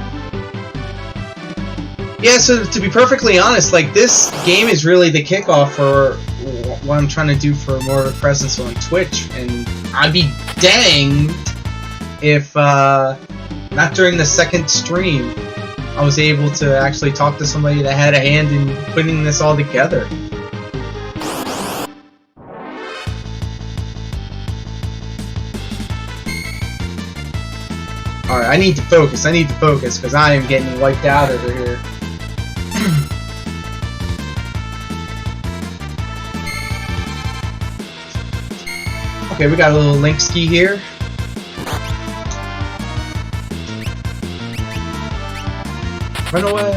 Yeah, so to be perfectly honest, like, this game is really the kickoff for what I'm trying to do for more of a presence on Twitch, and I'd be danged if, not during the second stream, I was able to actually talk to somebody that had a hand in putting this all together. Alright, I need to focus, because I am getting wiped out over here. Okay, we got a little link ski here. Run away!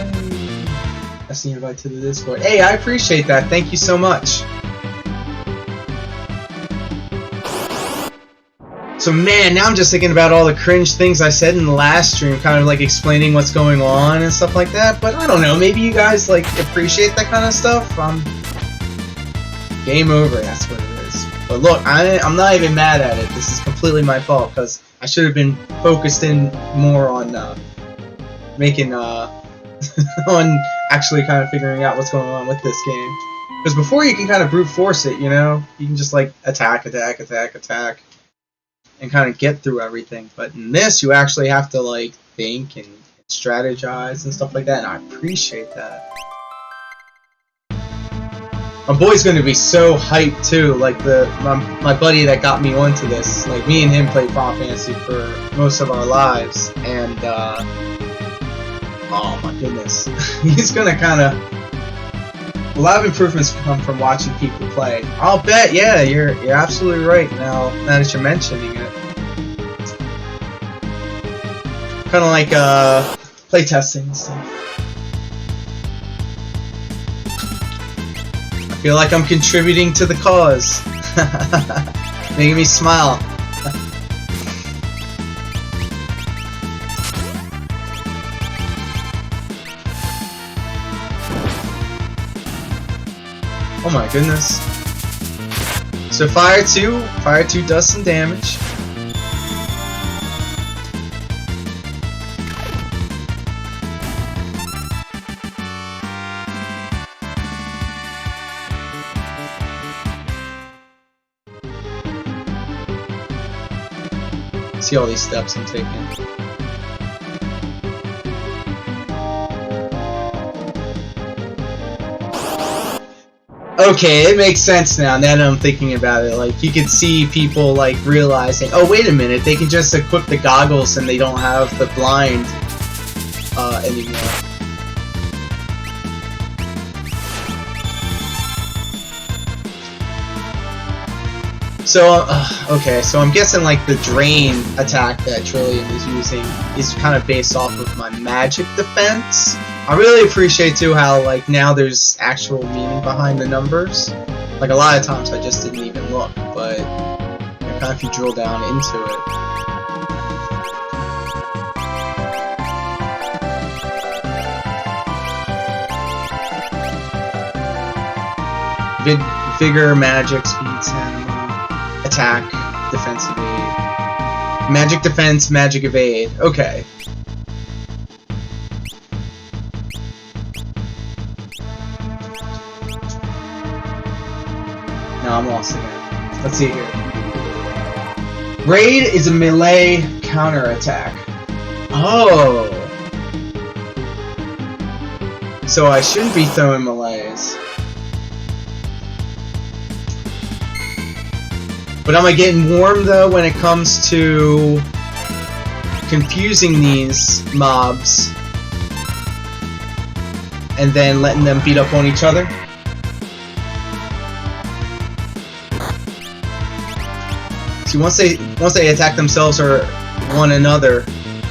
That's the invite to the Discord. Hey, I appreciate that, thank you so much. So man, now I'm just thinking about all the cringe things I said in the last stream, kind of like explaining what's going on and stuff like that, but I don't know, maybe you guys like appreciate that kind of stuff. Game over, that's what it is. But look, I'm not even mad at it. This is completely my fault, because I should have been focused in more on making on actually kind of figuring out what's going on with this game. Because before you can kind of brute force it, you know? You can just like attack, attack, attack, attack, and kind of get through everything. But in this, you actually have to like think and strategize and stuff like that, and I appreciate that. My boy's gonna be so hyped too. Like my buddy that got me onto this. Like me and him played Final Fantasy for most of our lives, and oh my goodness, he's gonna kind of. A lot of improvements come from watching people play. I'll bet. Yeah, you're absolutely right. Now that you're mentioning it, kind of like playtesting and stuff. I feel like I'm contributing to the cause. Making me smile. Oh my goodness. So Fire 2 does some damage. See all these steps I'm taking. Okay, it makes sense now that I'm thinking about it. Like, you could see people, like, realizing, oh, wait a minute, they can just equip the goggles and they don't have the blind anymore. So, okay, so I'm guessing, like, the drain attack that Trillium is using is kind of based off of my magic defense. I really appreciate, too, how, like, now there's actual meaning behind the numbers. Like, a lot of times I just didn't even look, but kind of if you drill down into it. Vigor, magic, speed, stamina, attack, defense, evade. Magic defense, magic evade. Okay. No, I'm lost again. Let's see here. Raid is a melee counterattack. Oh! So I shouldn't be throwing melees. But am I getting warm though when it comes to confusing these mobs and then letting them beat up on each other? See, once they attack themselves or one another,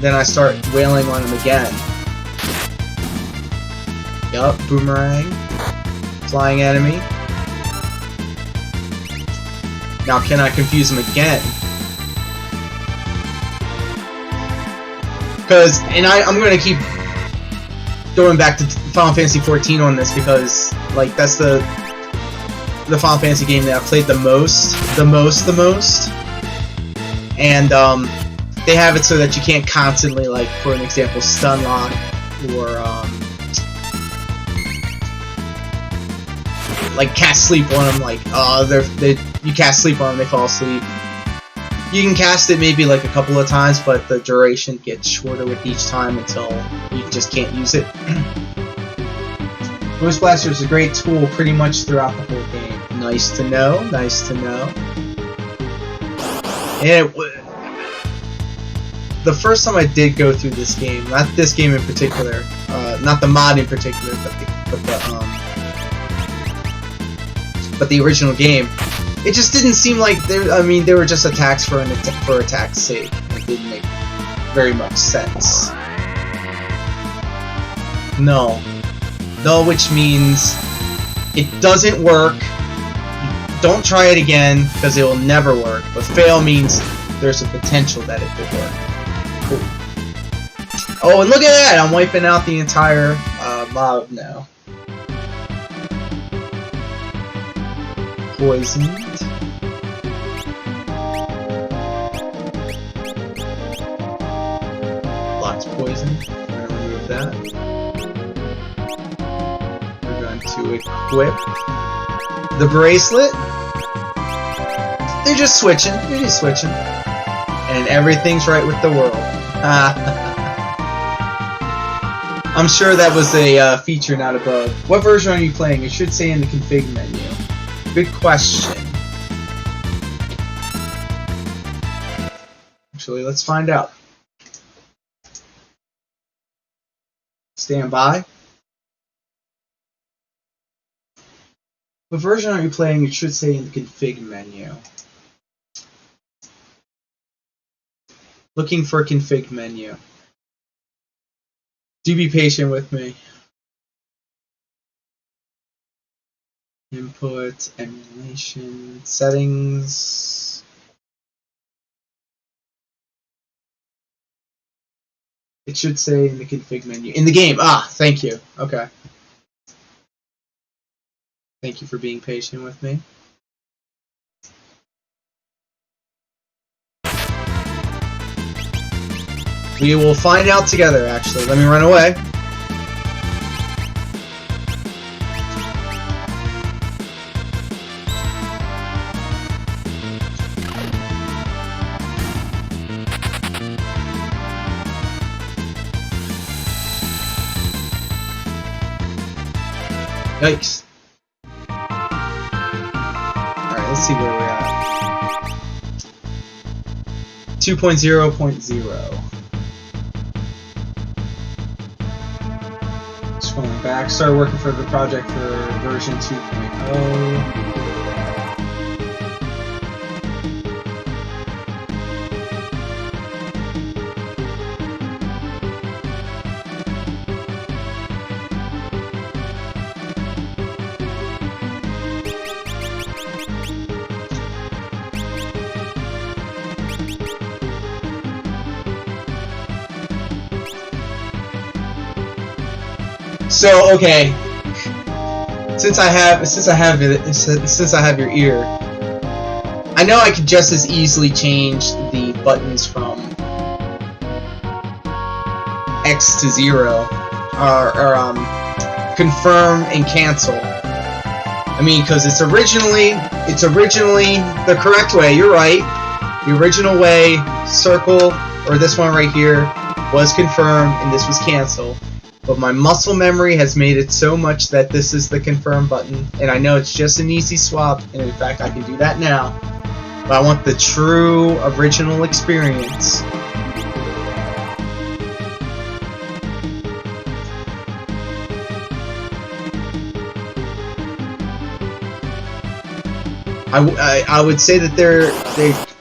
then I start wailing on them again. Yup, boomerang, flying enemy. Now can I confuse them again? Because, and I'm gonna keep going back to Final Fantasy XIV on this because, like, that's the Final Fantasy game that I've played the most. And they have it so that you can't constantly, like, for an example, stun lock or like cast sleep on them. Like, you cast sleep on them, they fall asleep. You can cast it maybe like a couple of times, but the duration gets shorter with each time until you just can't use it. Voice Blaster is a great tool pretty much throughout the whole game. Nice to know. Nice to know. And the first time I did go through this game, not this game in particular, not the mod in particular, but the original game, it just didn't seem like they were just attacks for attack's sake. It didn't make very much sense. No, which means it doesn't work. Don't try it again because it will never work. But fail means there's a potential that it could work. Cool. Oh, and look at that! I'm wiping out the entire mob now. Poisoned. Lots poisoned. We're going to remove that. We're going to equip the bracelet. They're just switching. They're just switching. And everything's right with the world. I'm sure that was a feature, not a bug. What version are you playing? It should say in the config menu. Good question. Actually, let's find out. Stand by. What version are you playing? It should say in the config menu. Looking for config menu. Do be patient with me. Input, emulation, settings. It should say in the config menu. In the game. Ah, thank you. Okay. Thank you for being patient with me. We will find out together, actually. Let me run away. Yikes. Alright, let's see where we're at. 2.0.0. Scrolling back. Started working for the project for version 2.0. So okay, since I have your ear, I know I could just as easily change the buttons from X to 0, or confirm and cancel. I mean, because it's originally the correct way. You're right. The original way, circle, or this one right here, was confirm, and this was cancel. But my muscle memory has made it so much that this is the confirm button, and I know it's just an easy swap, and in fact I can do that now. But I want the true original experience. I would say that there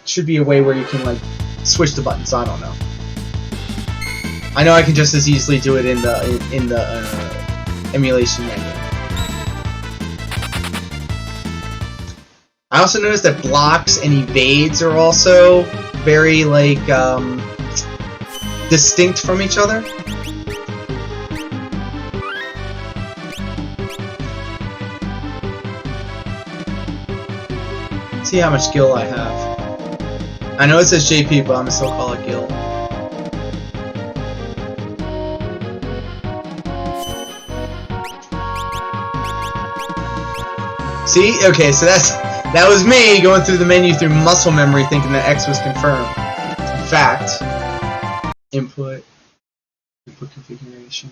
should be a way where you can like switch the buttons. I don't know. I know I can just as easily do it in the emulation menu. I also noticed that blocks and evades are also very like distinct from each other. Let's see how much gil I have. I know it says JP, but I'm gonna still call it gil. See? Okay, so that was me going through the menu through muscle memory thinking that X was confirmed. In fact, input configuration.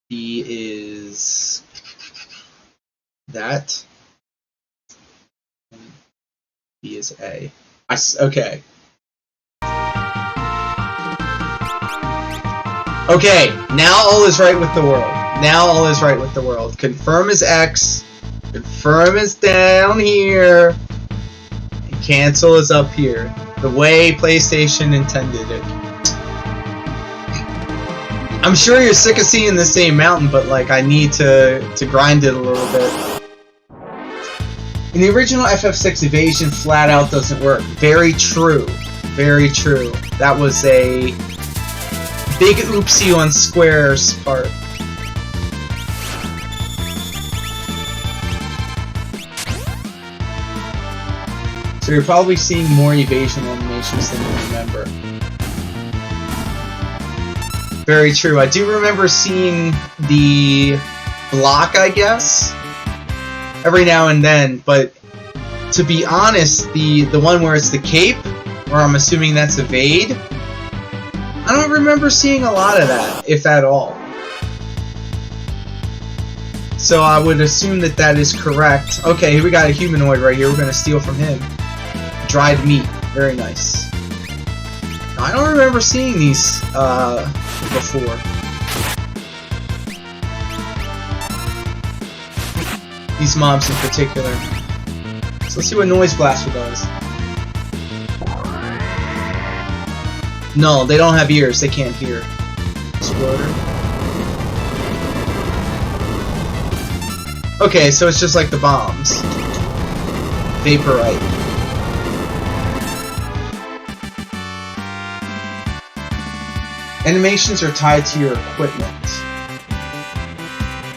B is that. B is A. Okay. Okay, now all is right with the world. Now all is right with the world. Confirm is X, confirm is down here, and cancel is up here. The way PlayStation intended it. I'm sure you're sick of seeing the same mountain, but like I need to grind it a little bit. In the original FF6, evasion flat out doesn't work. Very true. Very true. That was a big oopsie on Square's part. So you're probably seeing more evasion animations than you remember. Very true. I do remember seeing the block, I guess, every now and then. But to be honest, the one where it's the cape, where I'm assuming that's evade, I don't remember seeing a lot of that, if at all. So I would assume that that is correct. Okay, here we got a humanoid right here. We're going to steal from him. Dried meat. Very nice. Now, I don't remember seeing these before. These mobs in particular. So let's see what Noise Blaster does. No, they don't have ears. They can't hear. Exploder. Okay, so it's just like the bombs. Vaporite. Animations are tied to your equipment.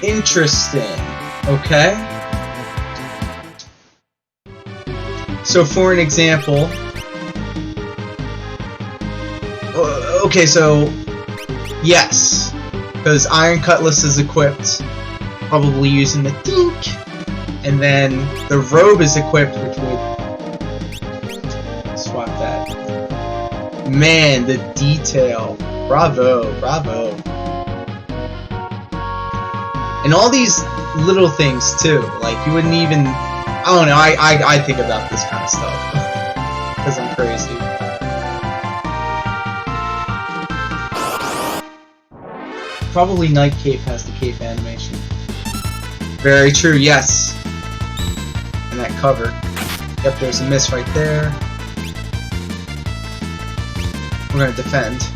Interesting. Okay. So for an example... Okay, so... Yes. Because Iron Cutlass is equipped. Probably using the dink, and then the robe is equipped, which would swap that. Man, the detail! Bravo, bravo! And all these little things too. Like you wouldn't even, I don't know. I think about this kind of stuff because I'm crazy. Probably Night Cape has the cape animation. Very true, yes. And that cover. Yep, there's a miss right there. We're gonna defend.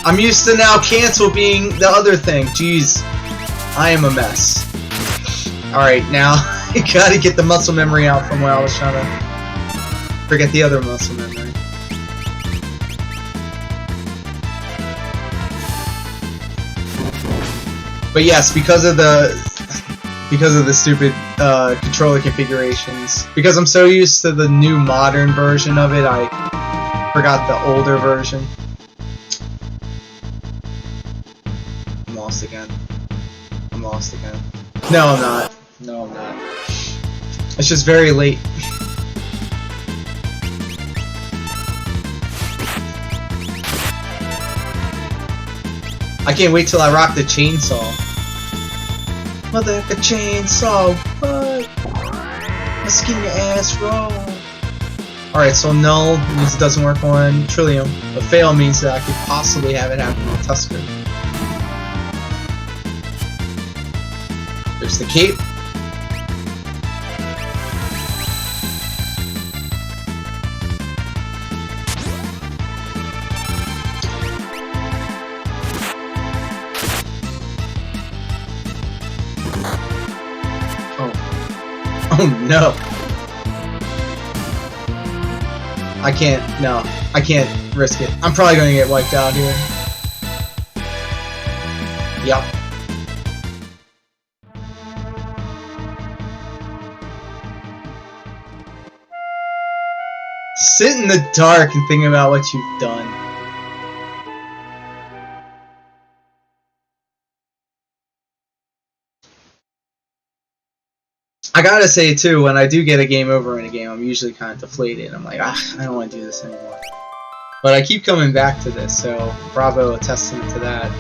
I'm used to now cancel being the other thing. Jeez. I am a mess. Alright, now I gotta get the muscle memory out from where I was trying to forget the other muscle memory. But yes, because of the stupid controller configurations, because I'm so used to the new modern version of it, I forgot the older version. I'm lost again. I'm lost again. No, I'm not. No, I'm not. It's just very late. I can't wait till I rock the chainsaw. Mother, a chainsaw, what? Let's skin your ass raw. Alright, so null means it doesn't work on Trillium, but fail means that I could possibly have it happen with Tusker. There's the cape. Oh no! I can't, no. I can't risk it. I'm probably gonna get wiped out here. Yup. Sit in the dark and think about what you've done. I gotta say too, when I do get a game over in a game, I'm usually kind of deflated. I'm like, I don't want to do this anymore. But I keep coming back to this, so bravo, a testament to that.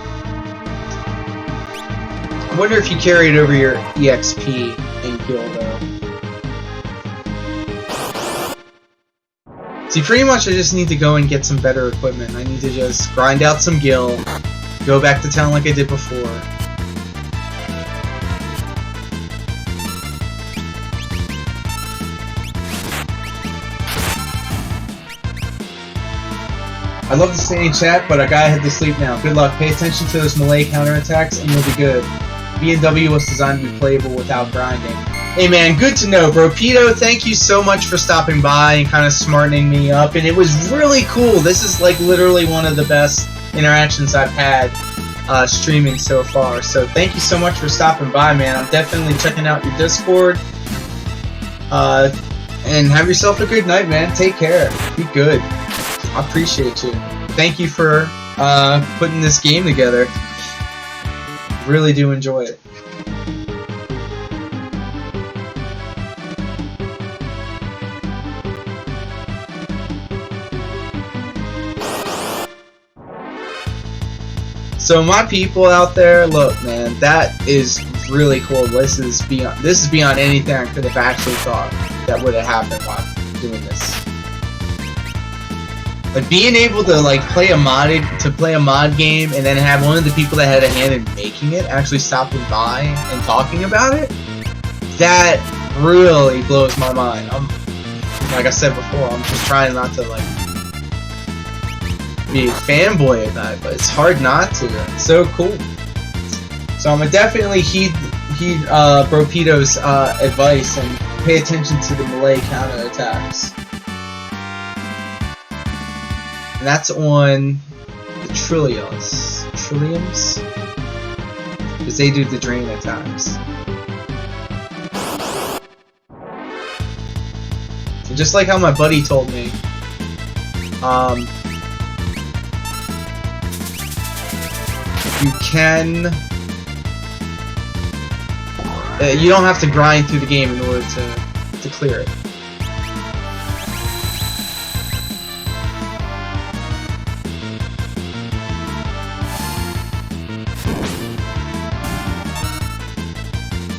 I wonder if you carried over your EXP in Guild though. See, pretty much I just need to go and get some better equipment. I need to just grind out some gil, go back to town like I did before. I love to stay in chat, but I gotta head to sleep now. Good luck. Pay attention to those melee counterattacks, and you'll be good. B&W was designed to be playable without grinding. Hey man, good to know, bro. Pito, thank you so much for stopping by and kind of smartening me up, and it was really cool. This is like literally one of the best interactions I've had streaming so far. So thank you so much for stopping by, man. I'm definitely checking out your Discord. And have yourself a good night, man. Take care. Be good. I appreciate you. Thank you for putting this game together. Really do enjoy it. So my people out there, look, man, that is really cool. This is beyond anything I could have actually thought that would have happened while doing this. Like being able to like play a mod game and then have one of the people that had a hand in making it actually stopping by and talking about it, that really blows my mind. Like I said before, I'm just trying not to like be a fanboy about it, but it's hard not to. It's so cool. So I'm gonna definitely heed Bropito's advice and pay attention to the melee counter attacks. And that's on the Trilliums, because they do the drain attacks. And just like how my buddy told me, you don't have to grind through the game in order to clear it.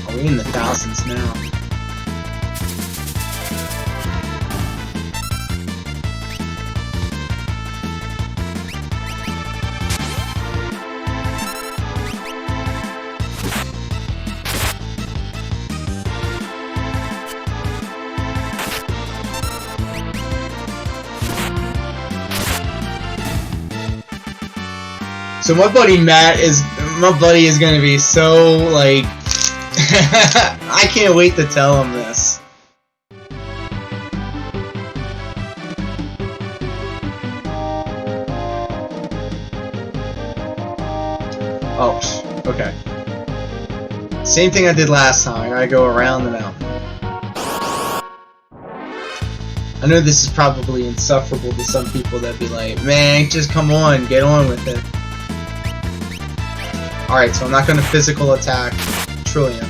Oh, we're in the thousands now. So my buddy is gonna be so like I can't wait to tell him this. Oh, okay. Same thing I did last time. I gotta go around the mountain. I know this is probably insufferable to some people that be like, man, just come on, get on with it. Alright, so I'm not going to physical attack Trillium,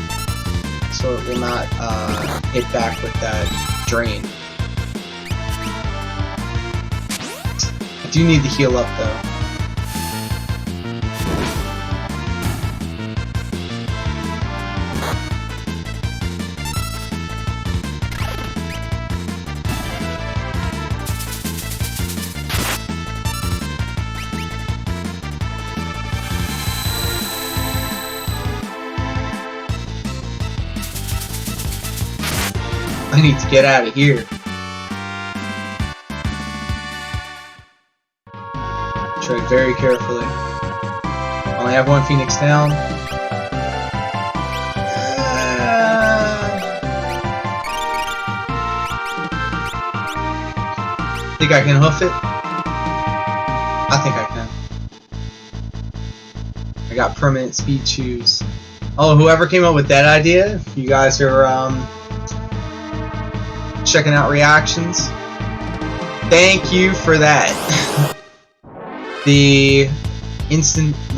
so it will not hit back with that drain. I do need to heal up though. I need to get out of here. Tread very carefully. I only have one Phoenix down. Think I can hoof it? I think I can. I got permanent speed shoes. Oh, whoever came up with that idea, you guys are checking out reactions. Thank you for that. the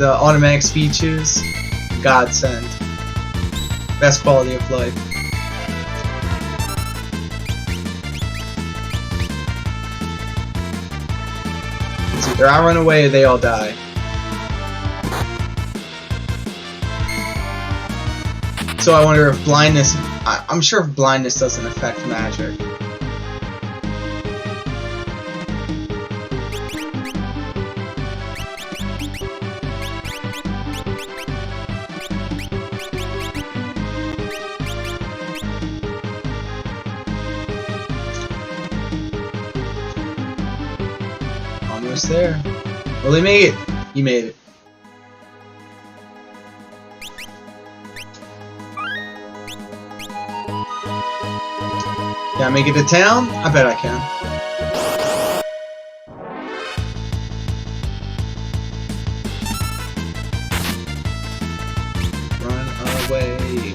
automatic speed shoes, godsend. Best quality of life. It's either I run away or they all die. So I wonder if blindness... I'm sure blindness doesn't affect magic. Almost there. Well, he made it. He made it. Can I make it to town? I bet I can. Run away.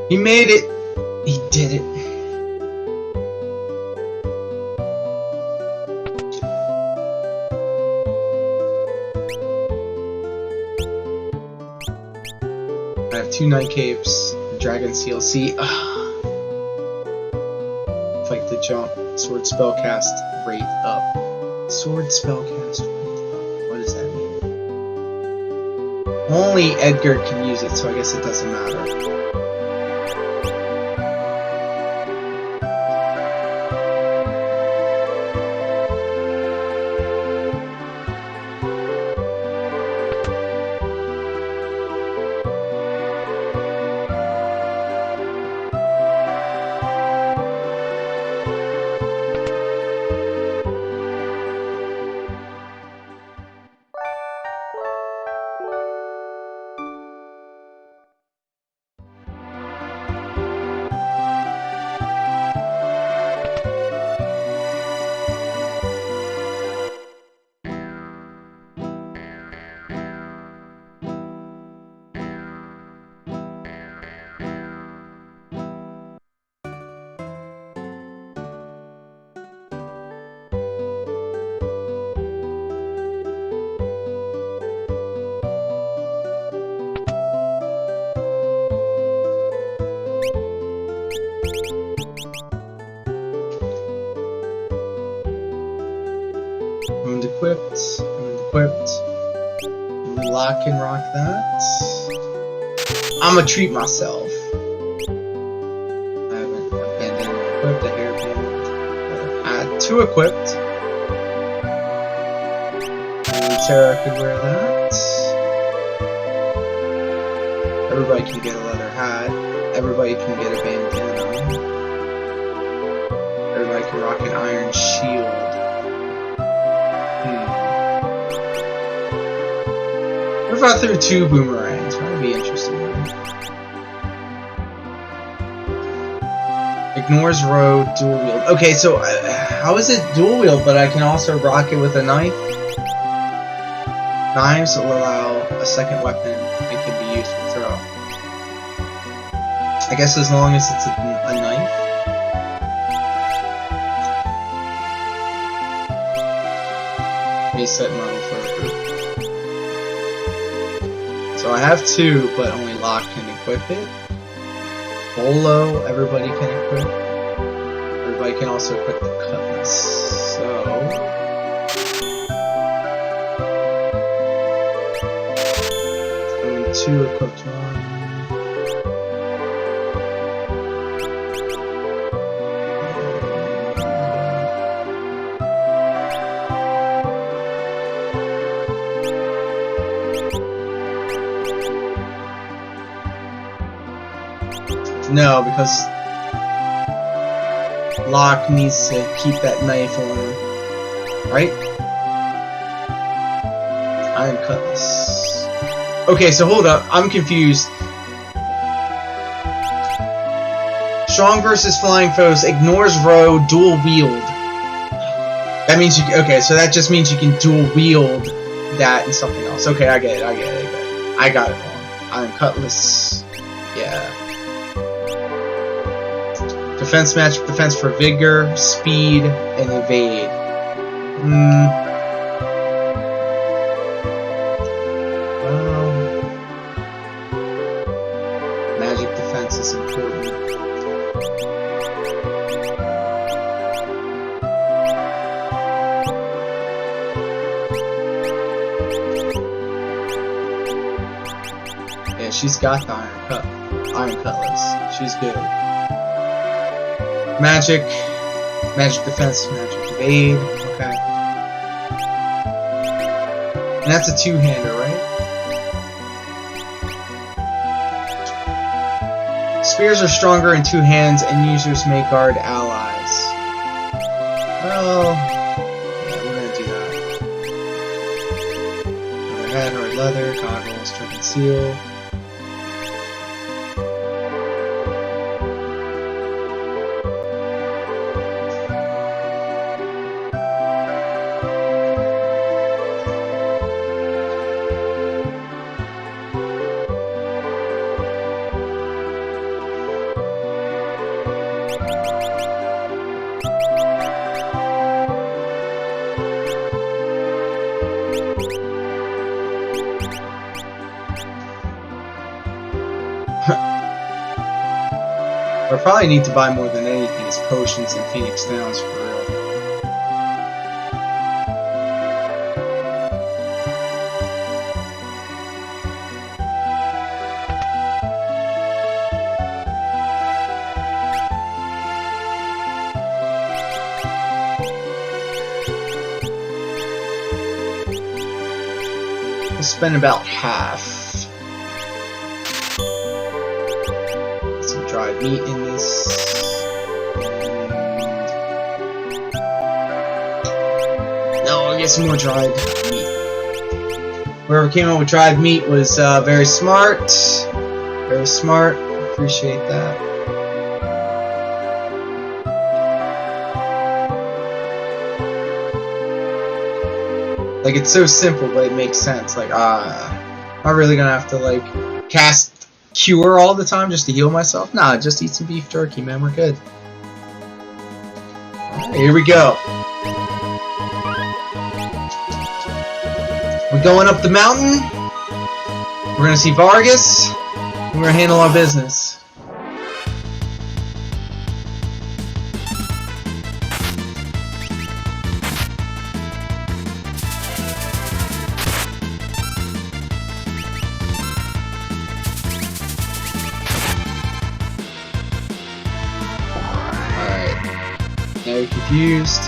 He made it. He did it. I have 2 night capes, dragon seal. See, fight the jump, sword spellcast rate up. Sword spellcast rate up. What does that mean? Only Edgar can use it, so I guess it doesn't matter. I'm equipped. Lock and rock that. I'ma treat myself. I haven't abandoned equipped, a hairband. Add 2 equipped. And Sarah could wear that. Everybody can get a leather hat. Everybody can get a bandana. Everybody can rock an iron shield. What if I threw 2 boomerangs? That would be interesting, right? Ignores row, dual wield. Okay, so how is it dual wield, but I can also rock it with a knife? Knives will allow a second weapon and can be used for throw. I guess as long as it's a knife. Reset model for a group. So I have 2, but only Locke can equip it. Bolo, everybody can equip. Everybody can also equip the cutlass. So... only 2 equipped 1. No, because Locke needs to keep that knife on him, right? Iron cutlass. Okay, so hold up, I'm confused. Strong versus flying foes, ignores row, dual wield. That means you can, okay, so that just means you can dual wield that and something else. Okay, I get it. I got it wrong. Iron cutlass, yeah. Defense magic defense for vigor, speed, and evade. Well, magic defense is important. Yeah, she's got the iron cutlass. She's good. Magic defense, magic evade, okay. And that's a 2-hander, right? Spears are stronger in 2 hands and users may guard allies. Well, yeah, we're gonna do that. Leather hat, hard leather, goggles, dragon seal. What I probably need to buy more than anything is potions and Phoenix Downs for real. I'll spend about half. Some dried meat in this. No, I'll get some more dried meat. Whoever came up with dried meat was very smart. Very smart. Appreciate that. Like, it's so simple, but it makes sense. Like, am I really gonna have to, like, cast Cure all the time just to heal myself? Nah, just eat some beef jerky, man. We're good. Alright, here we go. We're going up the mountain. We're gonna see Vargas. And we're gonna handle our business. Now you're confused.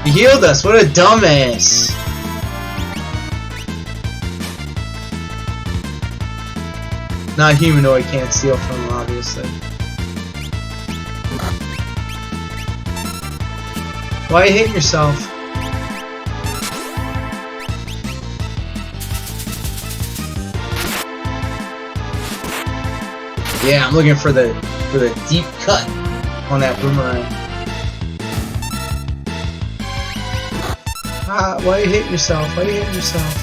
He healed us! What a dumbass! Not humanoid, can't steal from him, obviously. Why are you hitting yourself? Yeah, I'm looking for the deep cut on that boomerang. Why are you hitting yourself? Why are you hitting yourself?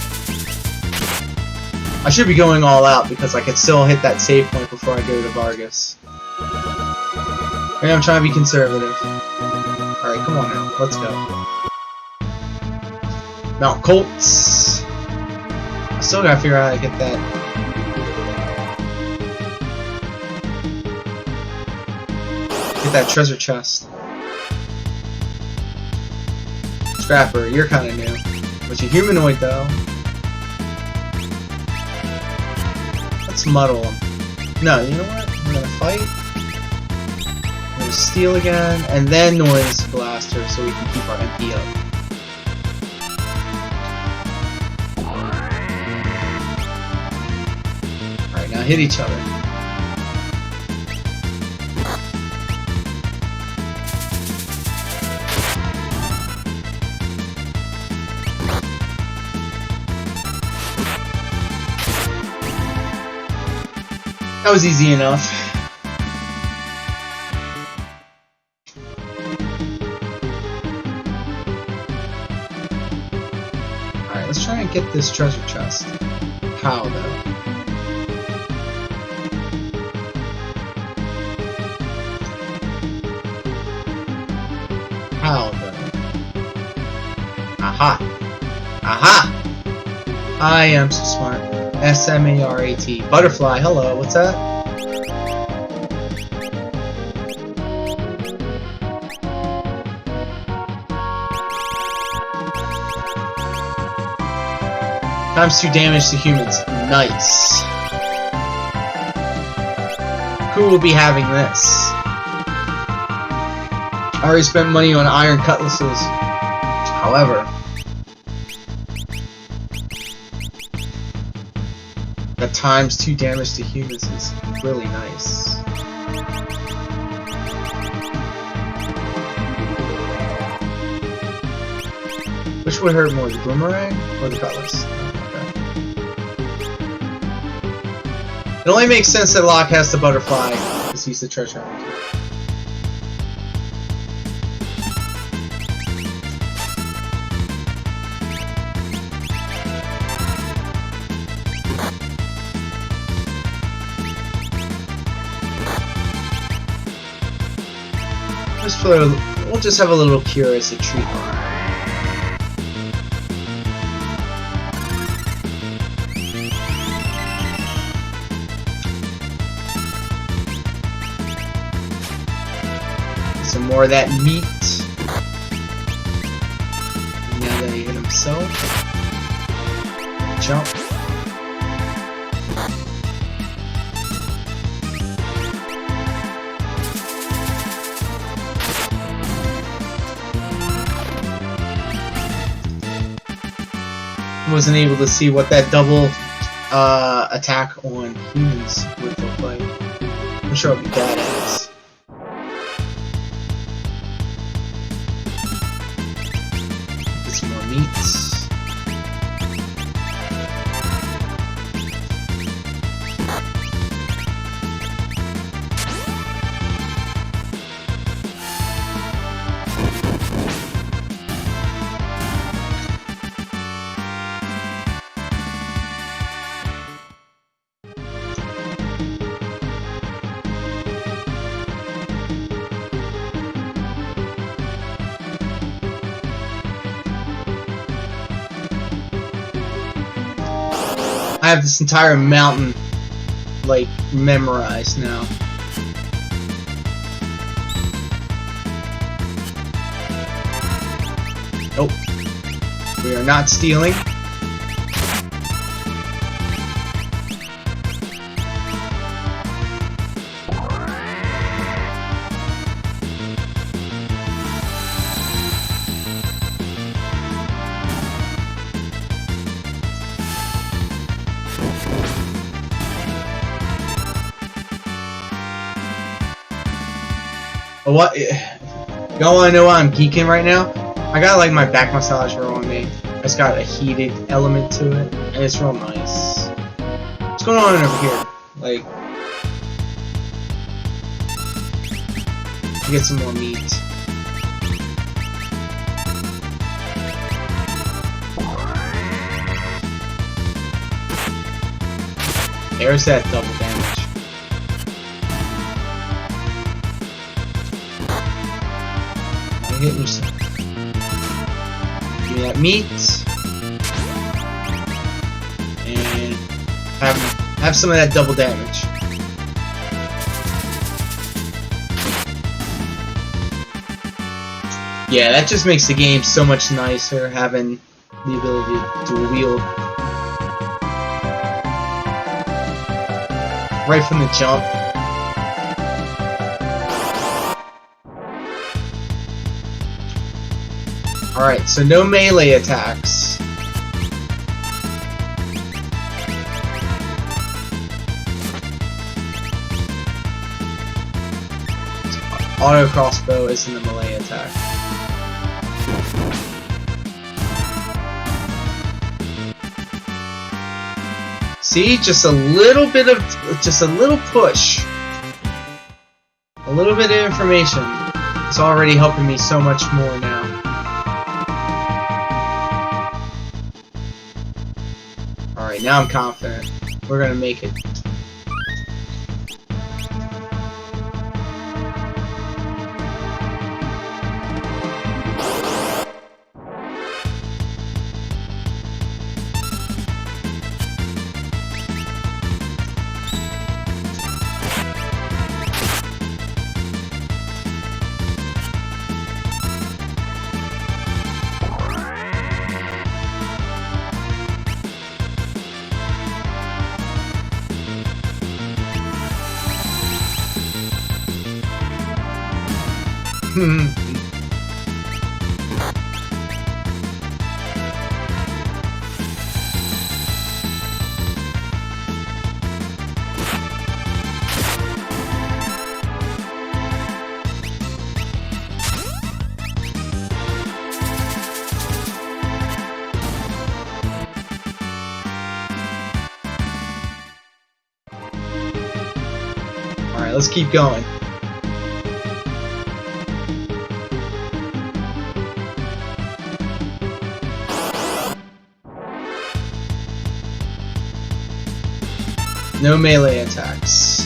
I should be going all out because I could still hit that save point before I go to Vargas. Maybe I'm trying to be conservative. Alright, come on now. Let's go. Mount Colts. I still gotta figure out how to get that. Get that treasure chest. Scrapper, you're kinda new. But you're humanoid though. Let's muddle him. No, you know what? I'm gonna fight. I'm gonna steal again, and then noise blaster so we can keep our MP up. Alright, now hit each other. That was easy enough. Alright, let's try and get this treasure chest. How, though? How, though? Aha! Aha! I am so smart. S-M-A-R-A-T. Butterfly, hello, what's that? Times 2 damage to humans. Nice. Who will be having this? I already spent money on iron cutlasses. However, that times 2 damage to humans is really nice. Which would hurt more, the boomerang or the cutlass? Okay. It only makes sense that Locke has the butterfly because he's the treasure hunter. We'll just have a little cure as a treatment. Some more of that meat. And now that he hit himself. Jump. Wasn't able to see what that double attack on humans would look like. I'm sure it'll be badass. Get some more meats. I have this entire mountain, like, memorized now. Nope. We are not stealing. What? Y'all wanna know why I'm geeking right now? I got like my back massager on me. It's got a heated element to it, and it's real nice. What's going on over here? Like, get some more meat. There's that double damage. Hit yourself. Give me that meat, and have some of that double damage. Yeah, that just makes the game so much nicer, having the ability to dual wield right from the jump. Alright, so no melee attacks. Auto crossbow isn't a melee attack. See, just a little bit of, just a little push. A little bit of information. It's already helping me so much more now. Alright, now I'm confident. We're gonna make it. Alright, let's keep going. No melee attacks.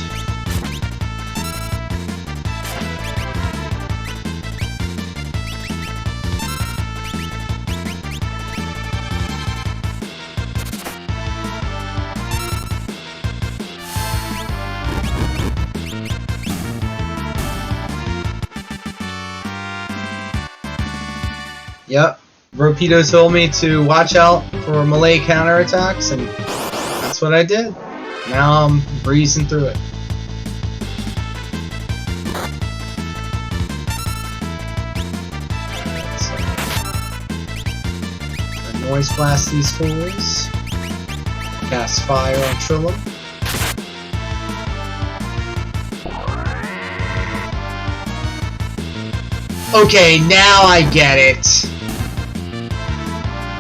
Yep. Rapido told me to watch out for melee counterattacks, and that's what I did. Now I'm breezing through it. So, noise blast these fools. Cast fire on Trilum. Okay, now I get it.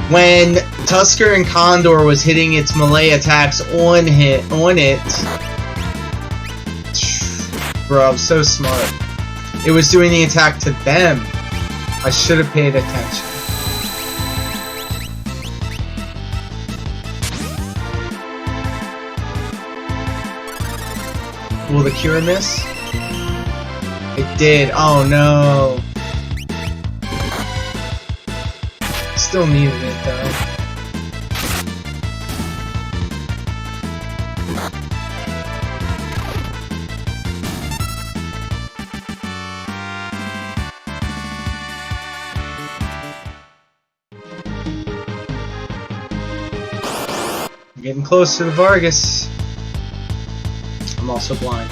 When Tusker and Condor was hitting its melee attacks on it, bro, I'm so smart. It was doing the attack to them. I should have paid attention. Will the cure miss? It did. Oh no. Still needed it though. I'm getting closer to Vargas. I'm also blind.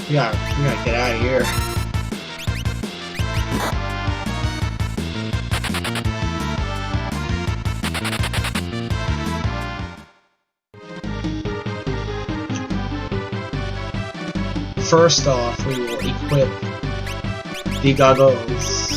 We gotta get out of here. First off, we will equip the goggles.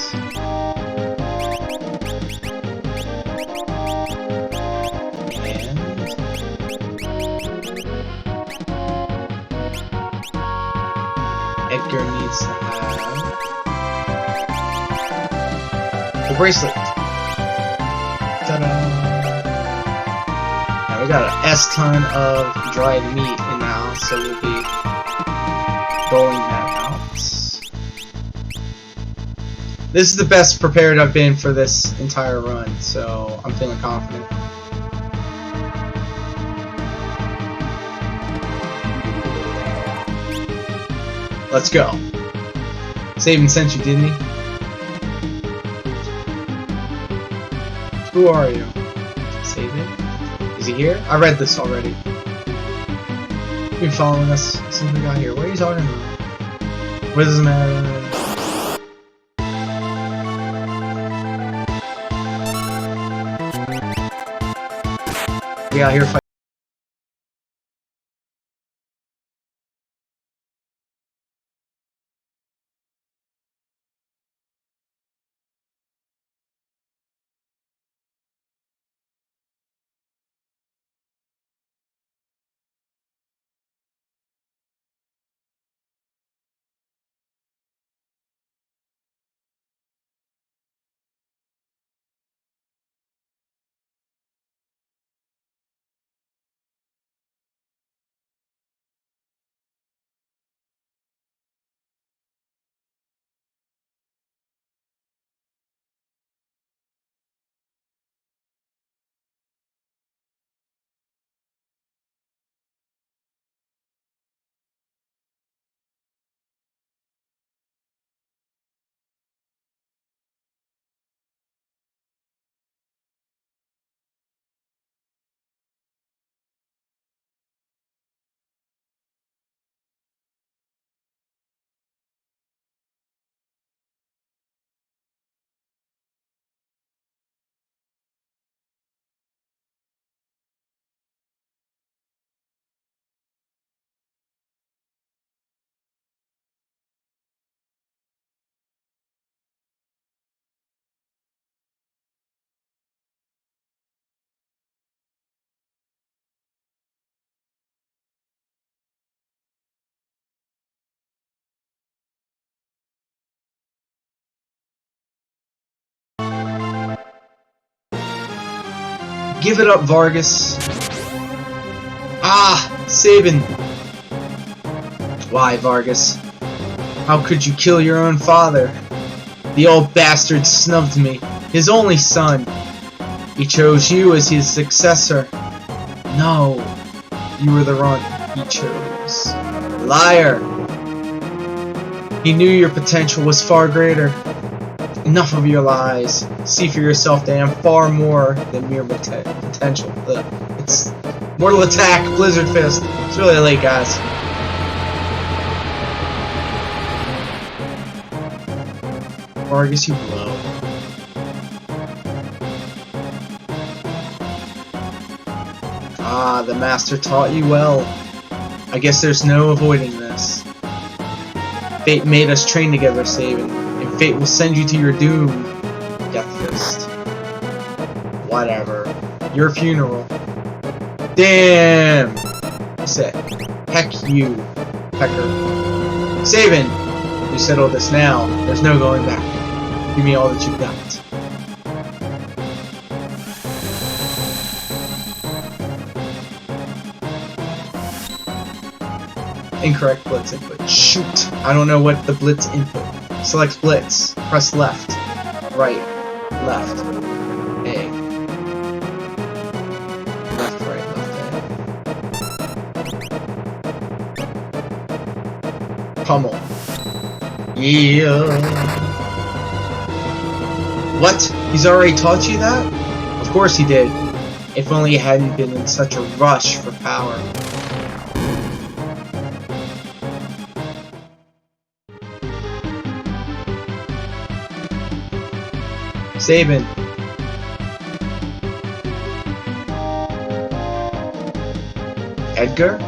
Edgar needs to have the bracelet. Ta-da! Now we got an S-ton of dried meat in the house, so we'll be doling that out. This is the best prepared I've been for this entire run, so I'm feeling confident. Let's go. Saving sent you, didn't he? Who are you? Saving? Is he here? I read this already. You've been following us since we got here. What are you talking about? What does it matter? We out here fighting. Give it up, Vargas. Ah, Sabin. Why, Vargas? How could you kill your own father? The old bastard snubbed me, his only son. He chose you as his successor. No, you were the one he chose. Liar! He knew your potential was far greater. Enough of your lies. See for yourself that I am far more than mere potential. It's Mortal Attack, Blizzard Fist. It's really late, guys. Or I guess you blow. Ah, the master taught you well. I guess there's no avoiding this. Fate made us train together, Sabin, and fate will send you to your doom. Death Fist. Whatever. Your funeral. Damn! Say, heck you, Pecker. Sabin! We settle this now. There's no going back. Give me all that you've got. Incorrect blitz input. Shoot! I don't know what the blitz input. Select blitz. Press left. Right. Left. A. Left, right, left, A. Pummel. Yeah. What? He's already taught you that? Of course he did. If only he hadn't been in such a rush for power. Sabin. Edgar?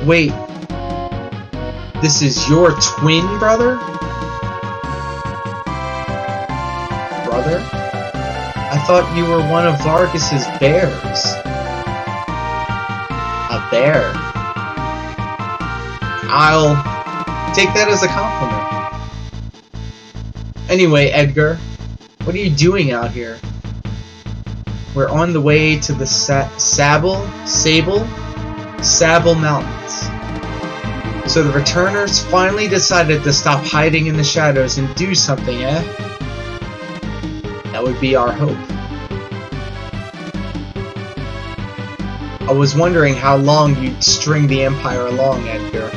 Wait. This is your twin brother? Brother? I thought you were one of Vargas's bears. A bear? I'll take that as a compliment. Anyway, Edgar, what are you doing out here? We're on the way to the Sable Mountains. So the returners finally decided to stop hiding in the shadows and do something, eh? That would be our hope. I was wondering how long you'd string the Empire along, Edgar.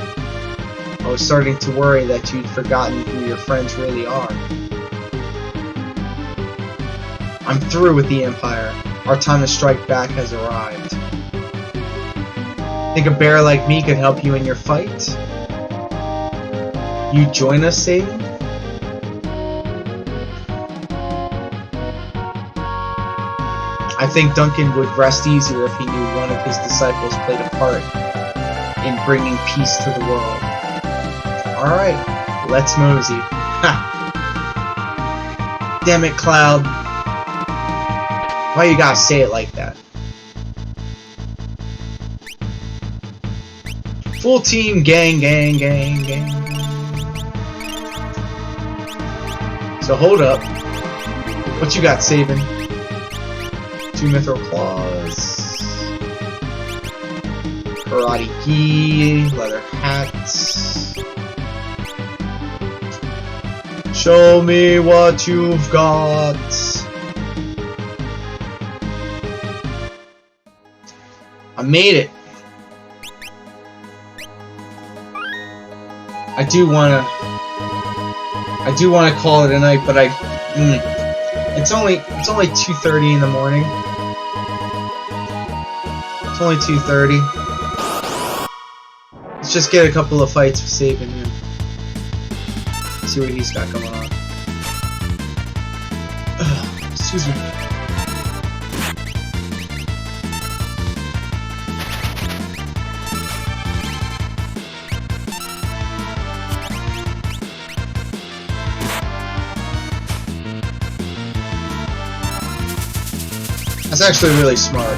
I was starting to worry that you'd forgotten who your friends really are. I'm through with the Empire. Our time to strike back has arrived. Think a bear like me could help you in your fight? You join us, Satan? I think Duncan would rest easier if he knew one of his disciples played a part in bringing peace to the world. Alright, let's mosey. Ha! Damn it, Cloud. Why you gotta say it like that? Full team, gang, gang, gang, gang. So hold up. What you got, Sabin? 2 mithril claws. Karate gi, leather hats. Show me what you've got. I made it. I do wanna call it a night, but it's only 2:30 in the morning. It's only 2:30. Let's just get a couple of fights with Sabin in. See what he's got going on. Excuse me. That's actually really smart.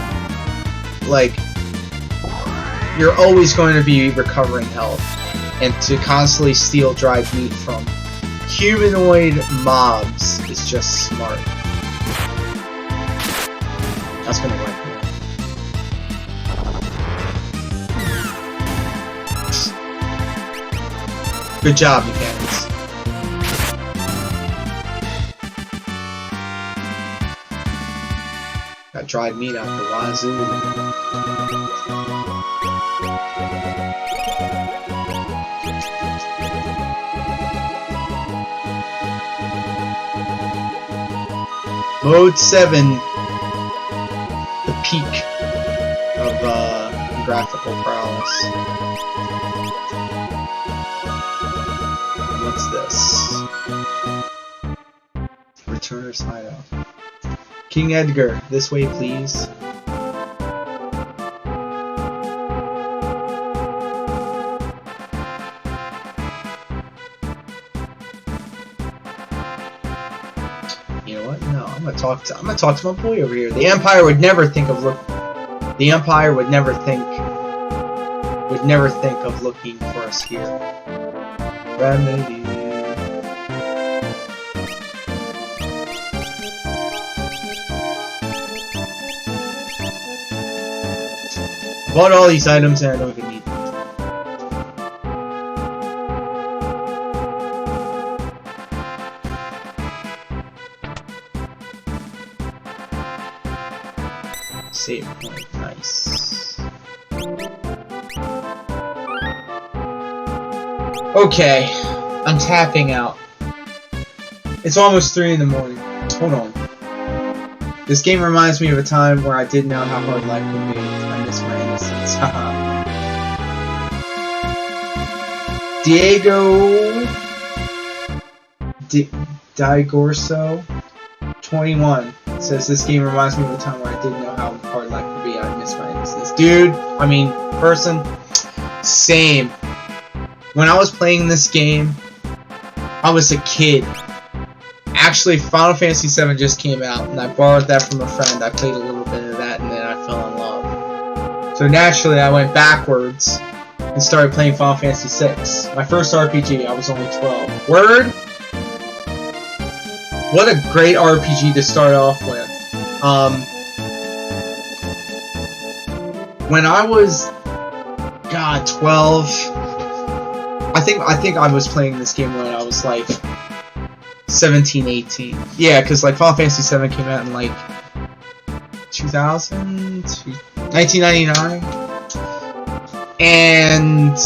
Like, you're always going to be recovering health, and to constantly steal dried meat from humanoid mobs is just smart. That's gonna work. Good job, mechanics. dried meat out the wazoo. Mode 7, the peak of graphical prowess. What's this? Returner's Hideout. King Edgar, this way please. You know what? No, I'm gonna talk to my boy over here. The Empire would never think of looking for us here. Remedy. Bought all these items and I don't even need them. Save point, nice. Okay, I'm tapping out. It's almost 3 in the morning. Hold on. This game reminds me of a time where I didn't know how hard life could be. I miss my innocence. Diego Digorso 21 says this game reminds me of a time where I didn't know how hard life could be. I miss my innocence. Dude, I mean, person, same. When I was playing this game, I was a kid. Actually, Final Fantasy VII just came out, and I borrowed that from a friend. I played a little bit of that, and then I fell in love. So naturally, I went backwards and started playing Final Fantasy VI. My first RPG, I was only 12. Word? What a great RPG to start off with. When I was, 12. I think I was playing this game when I was like 17, 18. Yeah, because like Final Fantasy VII came out in like 1999, and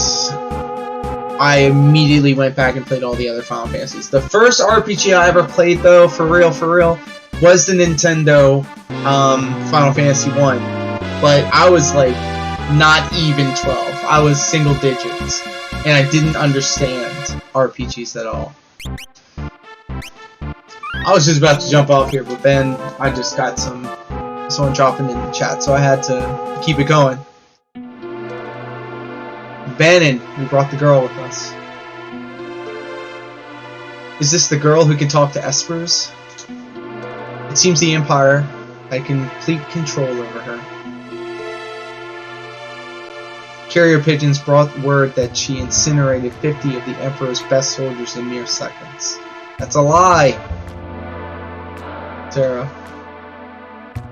I immediately went back and played all the other Final Fantasies. The first RPG I ever played, though, for real, was the Nintendo Final Fantasy 1. But I was like not even 12. I was single digits, and I didn't understand RPGs at all. I was just about to jump off here, but then I just got someone dropping in the chat, so I had to keep it going. Bannon, we brought the girl with us. Is this the girl who can talk to espers? It seems the Empire had complete control over her. Carrier pigeons brought word that she incinerated 50 of the Emperor's best soldiers in mere seconds. That's a lie! Sarah.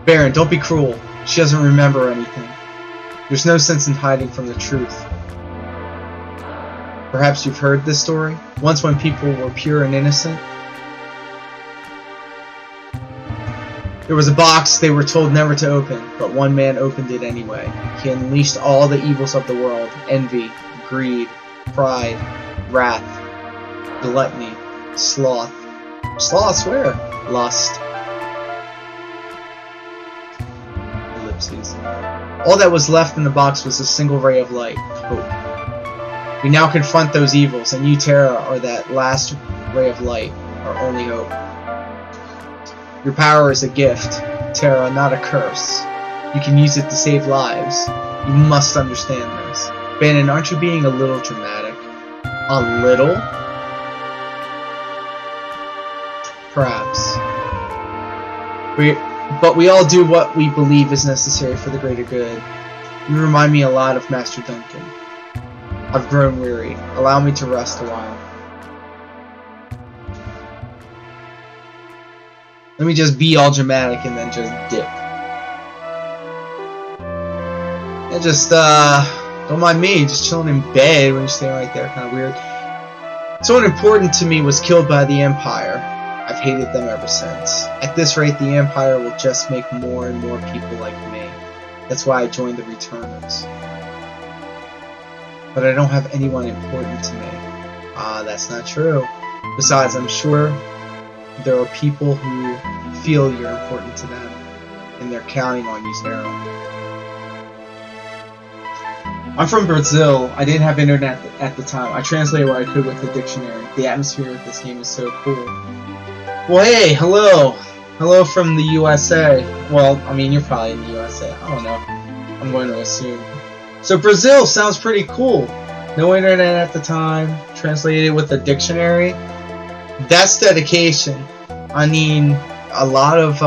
Baron, don't be cruel. She doesn't remember anything. There's no sense in hiding from the truth. Perhaps you've heard this story? Once when people were pure and innocent, there was a box they were told never to open, but one man opened it anyway. He unleashed all the evils of the world: envy, greed, pride, wrath, gluttony, sloth. Sloths where? Lust. Ellipses. All that was left in the box was a single ray of light: hope. We now confront those evils, and you, Terra, are that last ray of light, our only hope. Your power is a gift, Terra, not a curse. You can use it to save lives. You must understand this. Bannon, aren't you being a little dramatic? A little? Perhaps. But we all do what we believe is necessary for the greater good. You remind me a lot of Master Duncan. I've grown weary. Allow me to rest a while. Let me just be all dramatic and then just dip. And just, don't mind me, just chilling in bed when you're staying right there, kind of weird. Someone important to me was killed by the Empire. I've hated them ever since. At this rate, the Empire will just make more and more people like me. That's why I joined the Returners. But I don't have anyone important to me. That's not true. Besides, I'm sure there are people who feel you're important to them, and they're counting on you, Sarah. I'm from Brazil. I didn't have internet at the time. I translated what I could with the dictionary. The atmosphere of this game is so cool. Well, hey, hello. Hello from the USA. Well, I mean, you're probably in the USA. I don't know. I'm going to assume. So Brazil sounds pretty cool. No internet at the time. Translated with a dictionary. That's dedication. I mean, a lot of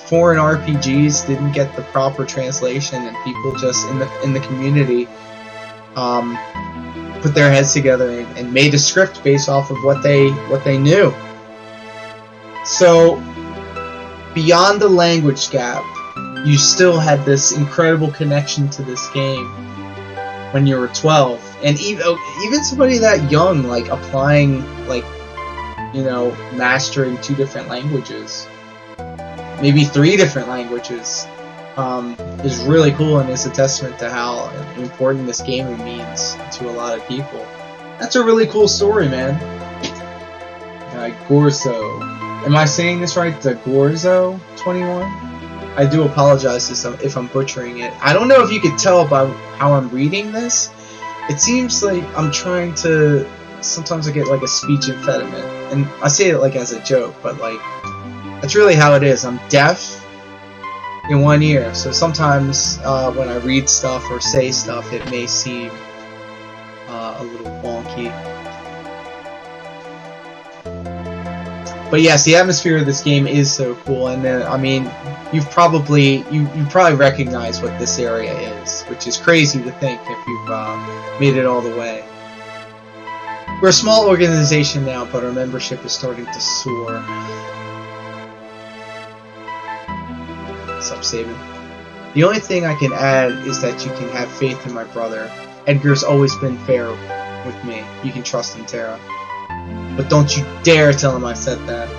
foreign RPGs didn't get the proper translation, and people just in the community put their heads together and made a script based off of what they knew. So beyond the language gap, you still had this incredible connection to this game when you were 12, and even somebody that young, like applying, like, you know, mastering 2 different languages, maybe 3 different languages, is really cool, and is a testament to how important this game means to a lot of people. That's a really cool story, man. Gorzo. Am I saying this right? The Gorzo 21? I do apologize if I'm butchering it. I don't know if you could tell by how I'm reading this. It seems like I'm trying to... Sometimes I get like a speech impediment. And I say it like as a joke, but like... That's really how it is. I'm deaf in one ear. So sometimes when I read stuff or say stuff, it may seem a little wonky. But yes, the atmosphere of this game is so cool, and I mean, you probably recognize what this area is, which is crazy to think if you've made it all the way. We're a small organization now, but our membership is starting to soar. What's up, Sabin? The only thing I can add is that you can have faith in my brother. Edgar's always been fair with me. You can trust him, Tara. But don't you dare tell him I said that.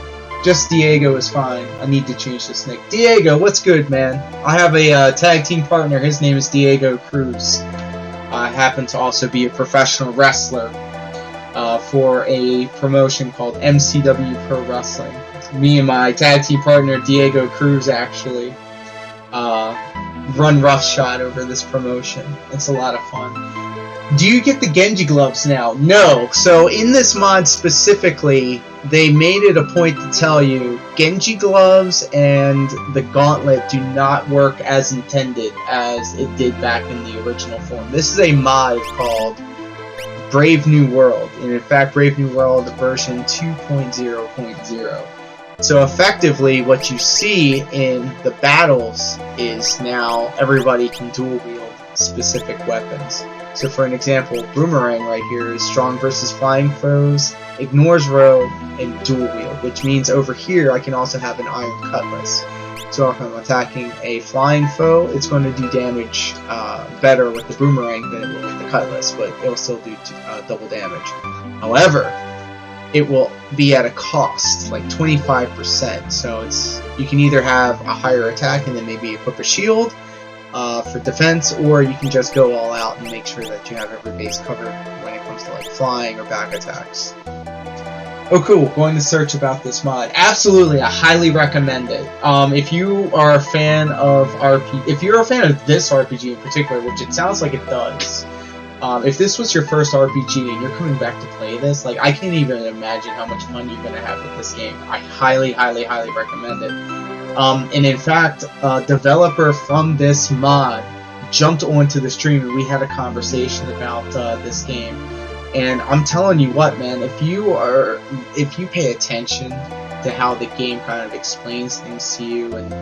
Just Diego is fine. I need to change this nick. Diego, what's good, man? I have a tag team partner. His name is Diego Cruz. I happen to also be a professional wrestler for a promotion called MCW Pro Wrestling. Me and my tag team partner, Diego Cruz, actually run roughshod over this promotion. It's a lot of fun. Do you get the Genji gloves now? No. So in this mod specifically, they made it a point to tell you Genji gloves and the gauntlet do not work as intended as it did back in the original form. This is a mod called Brave New World, and in fact Brave New World version 2.0.0. So effectively what you see in the battles is now everybody can dual wield specific weapons. So for an example, Boomerang right here is strong versus flying foes, ignores row, and dual wield, which means over here I can also have an iron cutlass. So if I'm attacking a flying foe, it's going to do damage better with the Boomerang than it will with the cutlass, but it will still do double damage. However, it will be at a cost, like 25%, so you can either have a higher attack and then maybe equip a shield, for defense, or you can just go all out and make sure that you have every base covered when it comes to like flying or back attacks. Oh cool, going to search about this mod. Absolutely, I highly recommend it. If you are a fan of if you're a fan of this RPG in particular, which it sounds like it does, if this was your first RPG and you're coming back to play this, like I can't even imagine how much fun you're gonna have with this game. I highly, highly, highly recommend it. And in fact, a developer from this mod jumped onto the stream and we had a conversation about this game. And I'm telling you what, man, if you pay attention to how the game kind of explains things to you and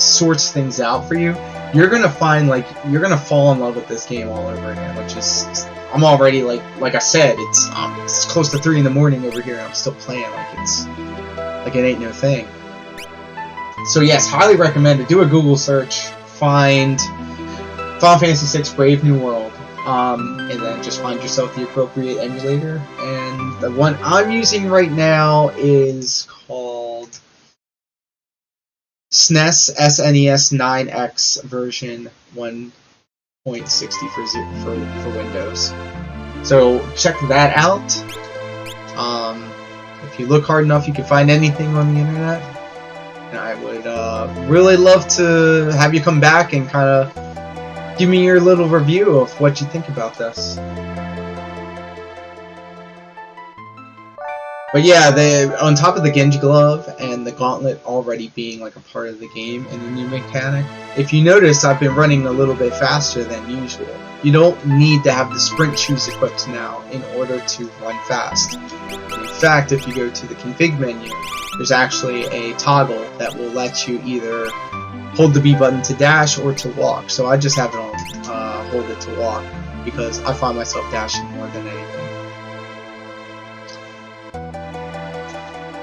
sorts things out for you, you're gonna find you're gonna fall in love with this game all over again. Which is, I'm already like I said, it's close to 3 in the morning over here and I'm still playing like it ain't no thing. So yes, highly recommend it. Do a Google search, find Final Fantasy VI Brave New World, and then just find yourself the appropriate emulator. And the one I'm using right now is called SNES SNES 9X version 1.60 for Windows. So check that out. If you look hard enough, you can find anything on the internet. And I would really love to have you come back and kind of give me your little review of what you think about this. But yeah, on top of the Genji Glove and the Gauntlet already being like a part of the game and the new mechanic, if you notice, I've been running a little bit faster than usual. You don't need to have the sprint shoes equipped now in order to run fast. In fact, if you go to the config menu, there's actually a toggle that will let you either hold the B button to dash or to walk. So I just have it on hold it to walk because I find myself dashing more than anything.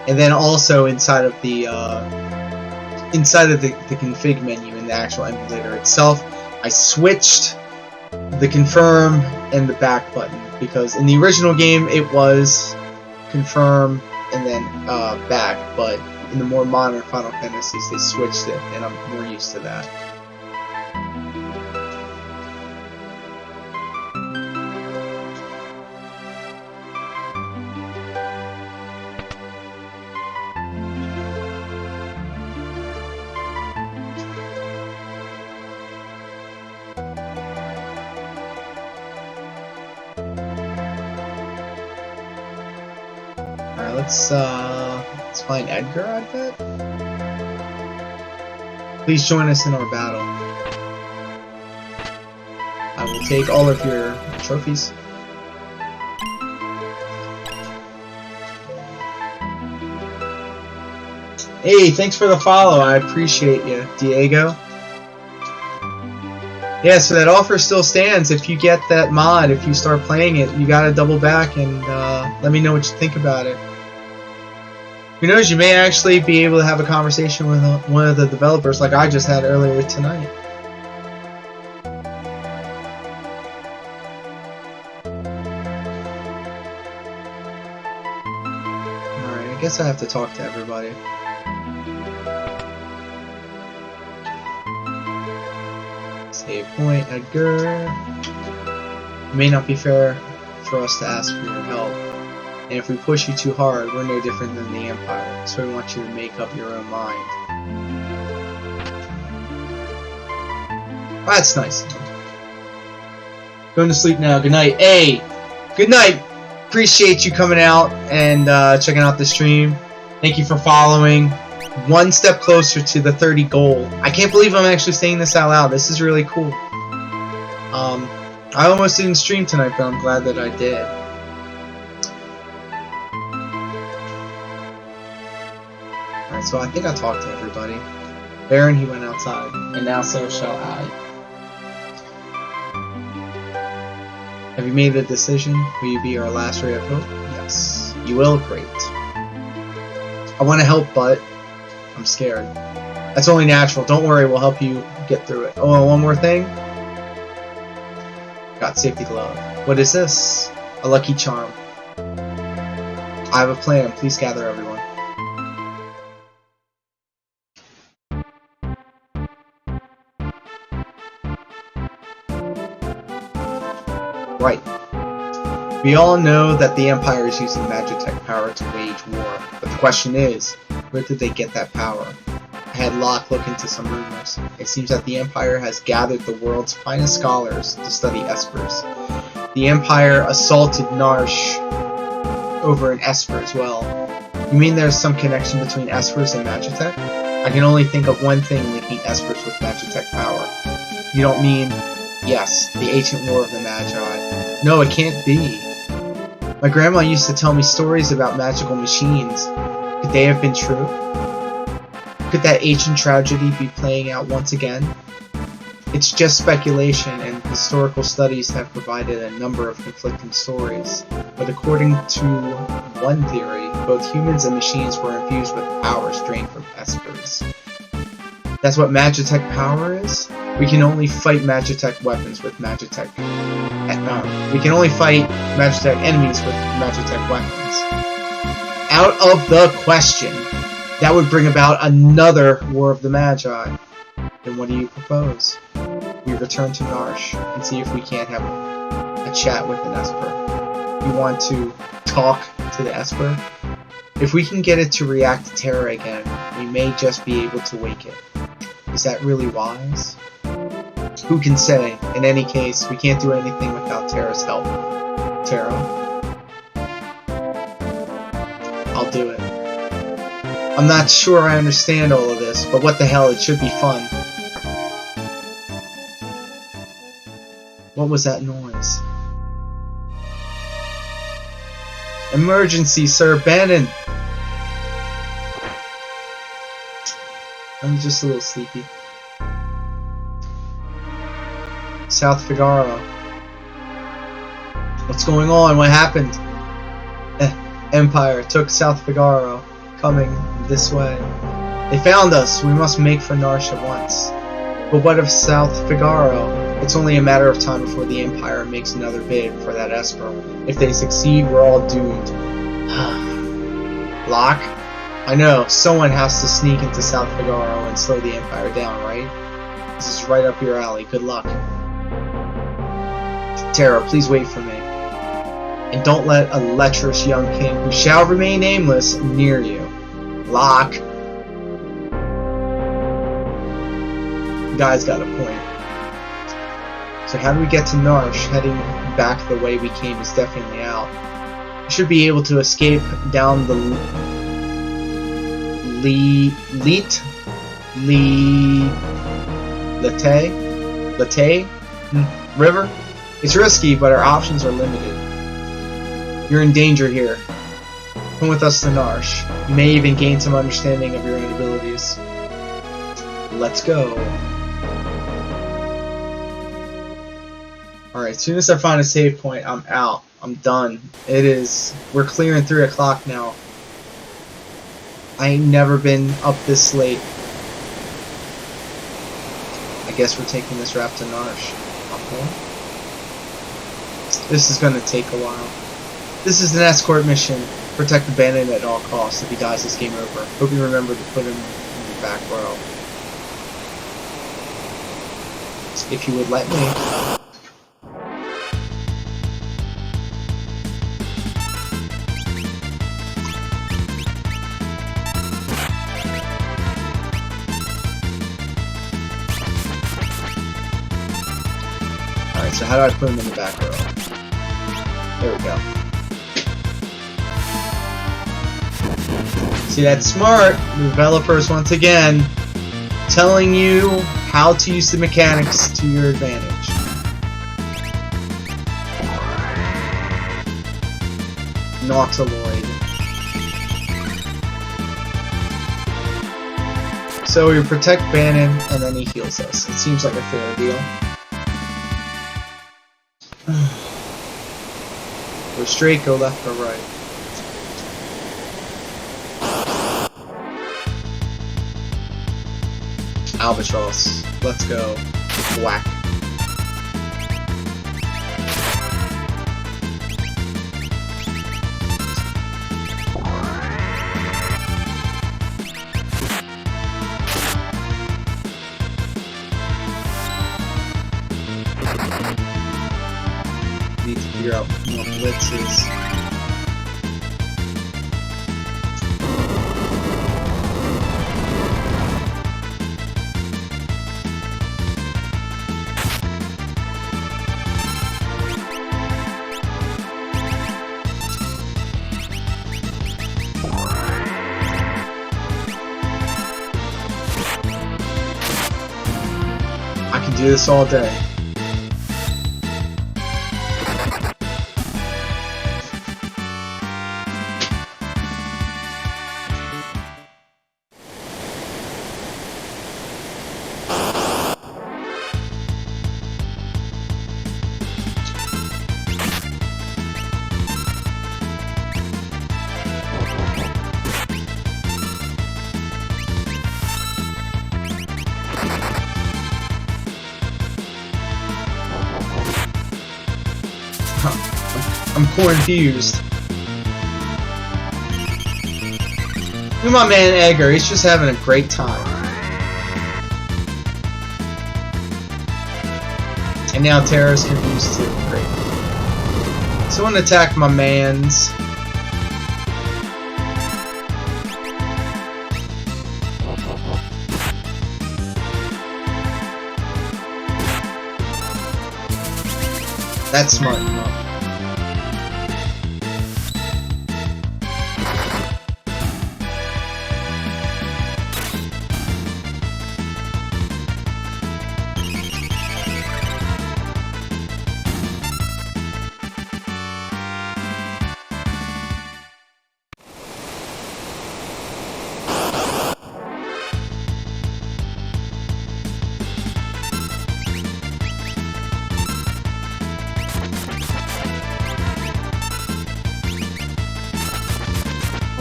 And then also inside of the config menu in the actual emulator itself, I switched the confirm and the back button because in the original game it was confirm and then back, but in the more modern Final Fantasies they switched it, and I'm more used to that. Alright, let's find Edgar, I bet. Please join us in our battle. I will take all of your trophies. Hey, thanks for the follow. I appreciate you, Diego. Yeah, so that offer still stands. If you get that mod, if you start playing it, you gotta double back and let me know what you think about it. Who knows, you may actually be able to have a conversation with one of the developers like I just had earlier tonight. Alright, I guess I have to talk to everybody. Save point, Edgar. It may not be fair for us to ask for your help. And if we push you too hard, we're no different than the Empire, so we want you to make up your own mind. That's nice. Going to sleep now. Good night. Hey! Good night! Appreciate you coming out and checking out the stream. Thank you for following. One step closer to the 30 goal. I can't believe I'm actually saying this out loud. This is really cool. I almost didn't stream tonight, but I'm glad that I did. Alright, so I think I talked to everybody. Baron, he went outside, and now so shall I. Have you made a decision? Will you be our last ray of hope? Yes. You will? Great. I want to help, but I'm scared. That's only natural. Don't worry, we'll help you get through it. Oh, and one more thing. Got safety glove. What is this? A lucky charm. I have a plan. Please gather everyone. Right. We all know that the Empire is using Magitech power to wage war, but the question is, where did they get that power? I had Locke look into some rumors. It seems that the Empire has gathered the world's finest scholars to study espers. The Empire assaulted Narsh over in Esper as well. You mean there's some connection between espers and Magitech? I can only think of one thing linking espers with Magitech power. You don't mean... Yes, the ancient war of the Magi. No, it can't be. My grandma used to tell me stories about magical machines. Could they have been true? Could that ancient tragedy be playing out once again? It's just speculation, and historical studies have provided a number of conflicting stories. But according to one theory, both humans and machines were infused with powers drained from espers. That's what Magitech power is? We can only fight Magitech weapons with Magitech We can only fight Magitech enemies with Magitech weapons. Out of the question. That would bring about another War of the Magi. Then what do you propose? We return to Narsh and see if we can't have a chat with an Esper. You want to talk to the Esper? If we can get it to react to terror again, we may just be able to wake it. Is that really wise? Who can say? In any case, we can't do anything without Terra's help. Terra? I'll do it. I'm not sure I understand all of this, but what the hell, it should be fun. What was that noise? Emergency, Sir Bannon! I'm just a little sleepy. South Figaro. What's going on? What happened? Empire took South Figaro. Coming this way. They found us. We must make for Narsh at once. But what of South Figaro? It's only a matter of time before the Empire makes another bid for that Esper. If they succeed, we're all doomed. Locke? I know. Someone has to sneak into South Figaro and slow the Empire down, right? This is right up your alley. Good luck. Terra, please wait for me. And don't let a lecherous young king, who shall remain nameless, near you. Locke. Guy's got a point. So how do we get to Narsh? Heading back the way we came is definitely out. We should be able to escape down the Lete River. It's risky, but our options are limited. You're in danger here. Come with us to Narsh. You may even gain some understanding of your own abilities. Let's go. Alright, as soon as I find a save point, I'm out. I'm done. We're clearing 3 o'clock now. I ain't never been up this late. I guess we're taking this rap to Narsh. Okay. This is gonna take a while. This is an escort mission. Protect the bandit at all costs. If he dies, it's game over. Hope you remember to put him in the back row. If you would let me. Alright, so how do I put him in the back row? There we go. See, that's smart. Developers, once again, telling you how to use the mechanics to your advantage. Nautiloid. So we protect Bannon, and then he heals us. It seems like a fair deal. Go straight, go left, go right. Albatross. Let's go. Whack. Need to figure out what blitzes. I can do this all day. I'm confused. Look at my man Edgar, he's just having a great time. And now Tara's confused too. Great. Someone attacked my mans. That's smart enough.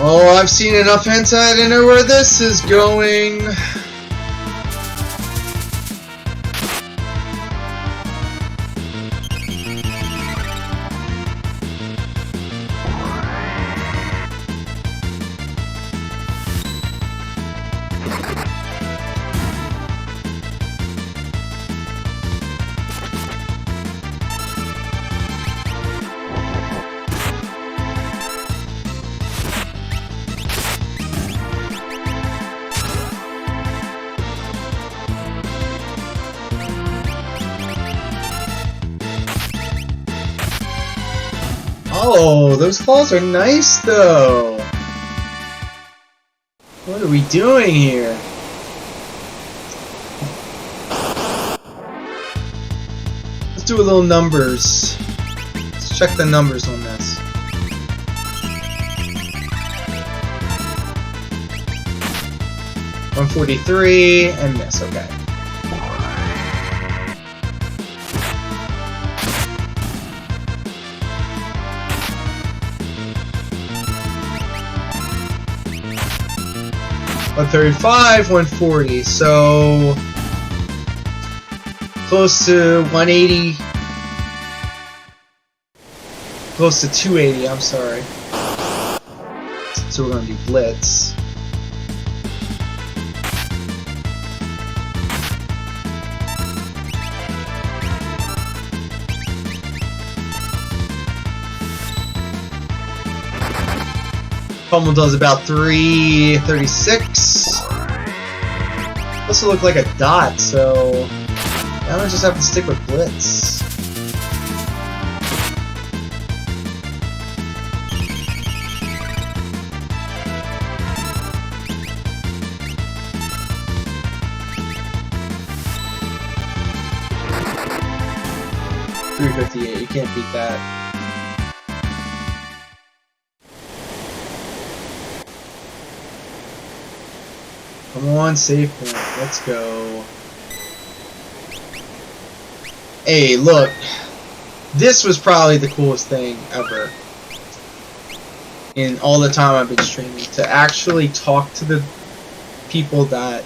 Oh, I've seen enough hentai to know where this is going. Oh, those claws are nice though. What are we doing here? Let's do a little numbers. Let's check the numbers on this. $143 and miss, okay. $135, $140, so close to 180, close to 280, I'm sorry. So we're gonna do Blitz. Pummel does about 336. This will look like a dot, so now I just have to stick with Blitz. $358, you can't beat that. Come on, save point. Let's go. Hey, look. This was probably the coolest thing ever in all the time I've been streaming. To actually talk to the people that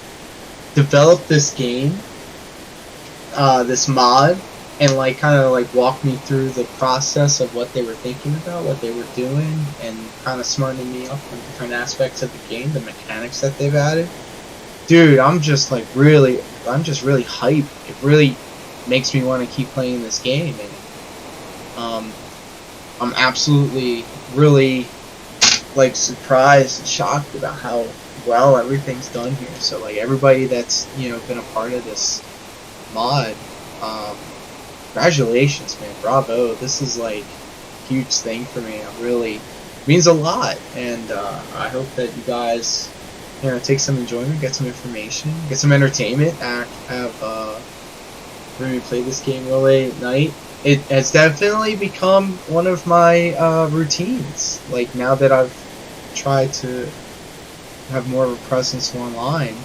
developed this game, this mod, and like kind of like walk me through the process of what they were thinking about, what they were doing, and kind of smartening me up on different aspects of the game, the mechanics that they've added. Dude, I'm just really hyped. It really makes me want to keep playing this game, and I'm absolutely really like surprised and shocked about how well everything's done here. So like everybody that's, you know, been a part of this mod, congratulations, man, bravo. This is like a huge thing for me. It really means a lot, and I hope that you guys, you know, take some enjoyment, get some information, get some entertainment, when we play this game real late at night. It has definitely become one of my routines. Like, now that I've tried to have more of a presence online,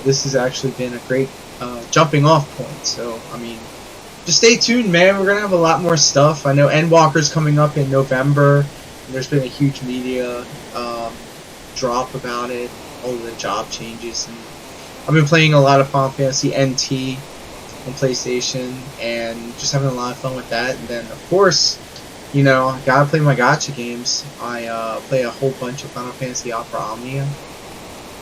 this has actually been a great jumping off point. So, I mean, just stay tuned, man. We're going to have a lot more stuff. I know Endwalker's coming up in November. There's been a huge media drop about it, all the job changes, and I've been playing a lot of Final Fantasy NT, on PlayStation, and just having a lot of fun with that. And then, of course, you know, I gotta play my gacha games. I play a whole bunch of Final Fantasy Opera Omnia.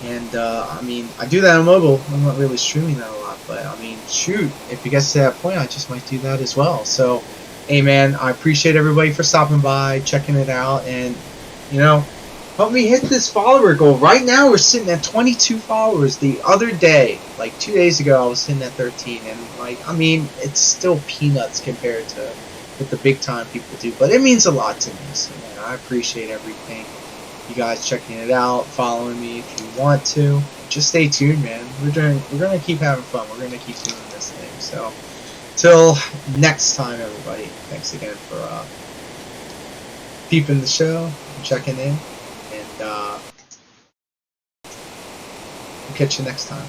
And, I mean, I do that on mobile. I'm not really streaming that a lot, but, I mean, shoot, if it gets to that point, I just might do that as well. So, hey, man, I appreciate everybody for stopping by, checking it out, and, you know, help me hit this follower goal. Right now, we're sitting at 22 followers. The other day, like 2 days ago, I was sitting at 13, and, like, I mean, it's still peanuts compared to what the big-time people do, but it means a lot to me, so, man, I appreciate everything. You guys checking it out, following me if you want to. Just stay tuned, man. We're gonna keep having fun. We're gonna keep doing this thing. So, till next time, everybody. Thanks again for peeping the show, checking in, and we'll catch you next time.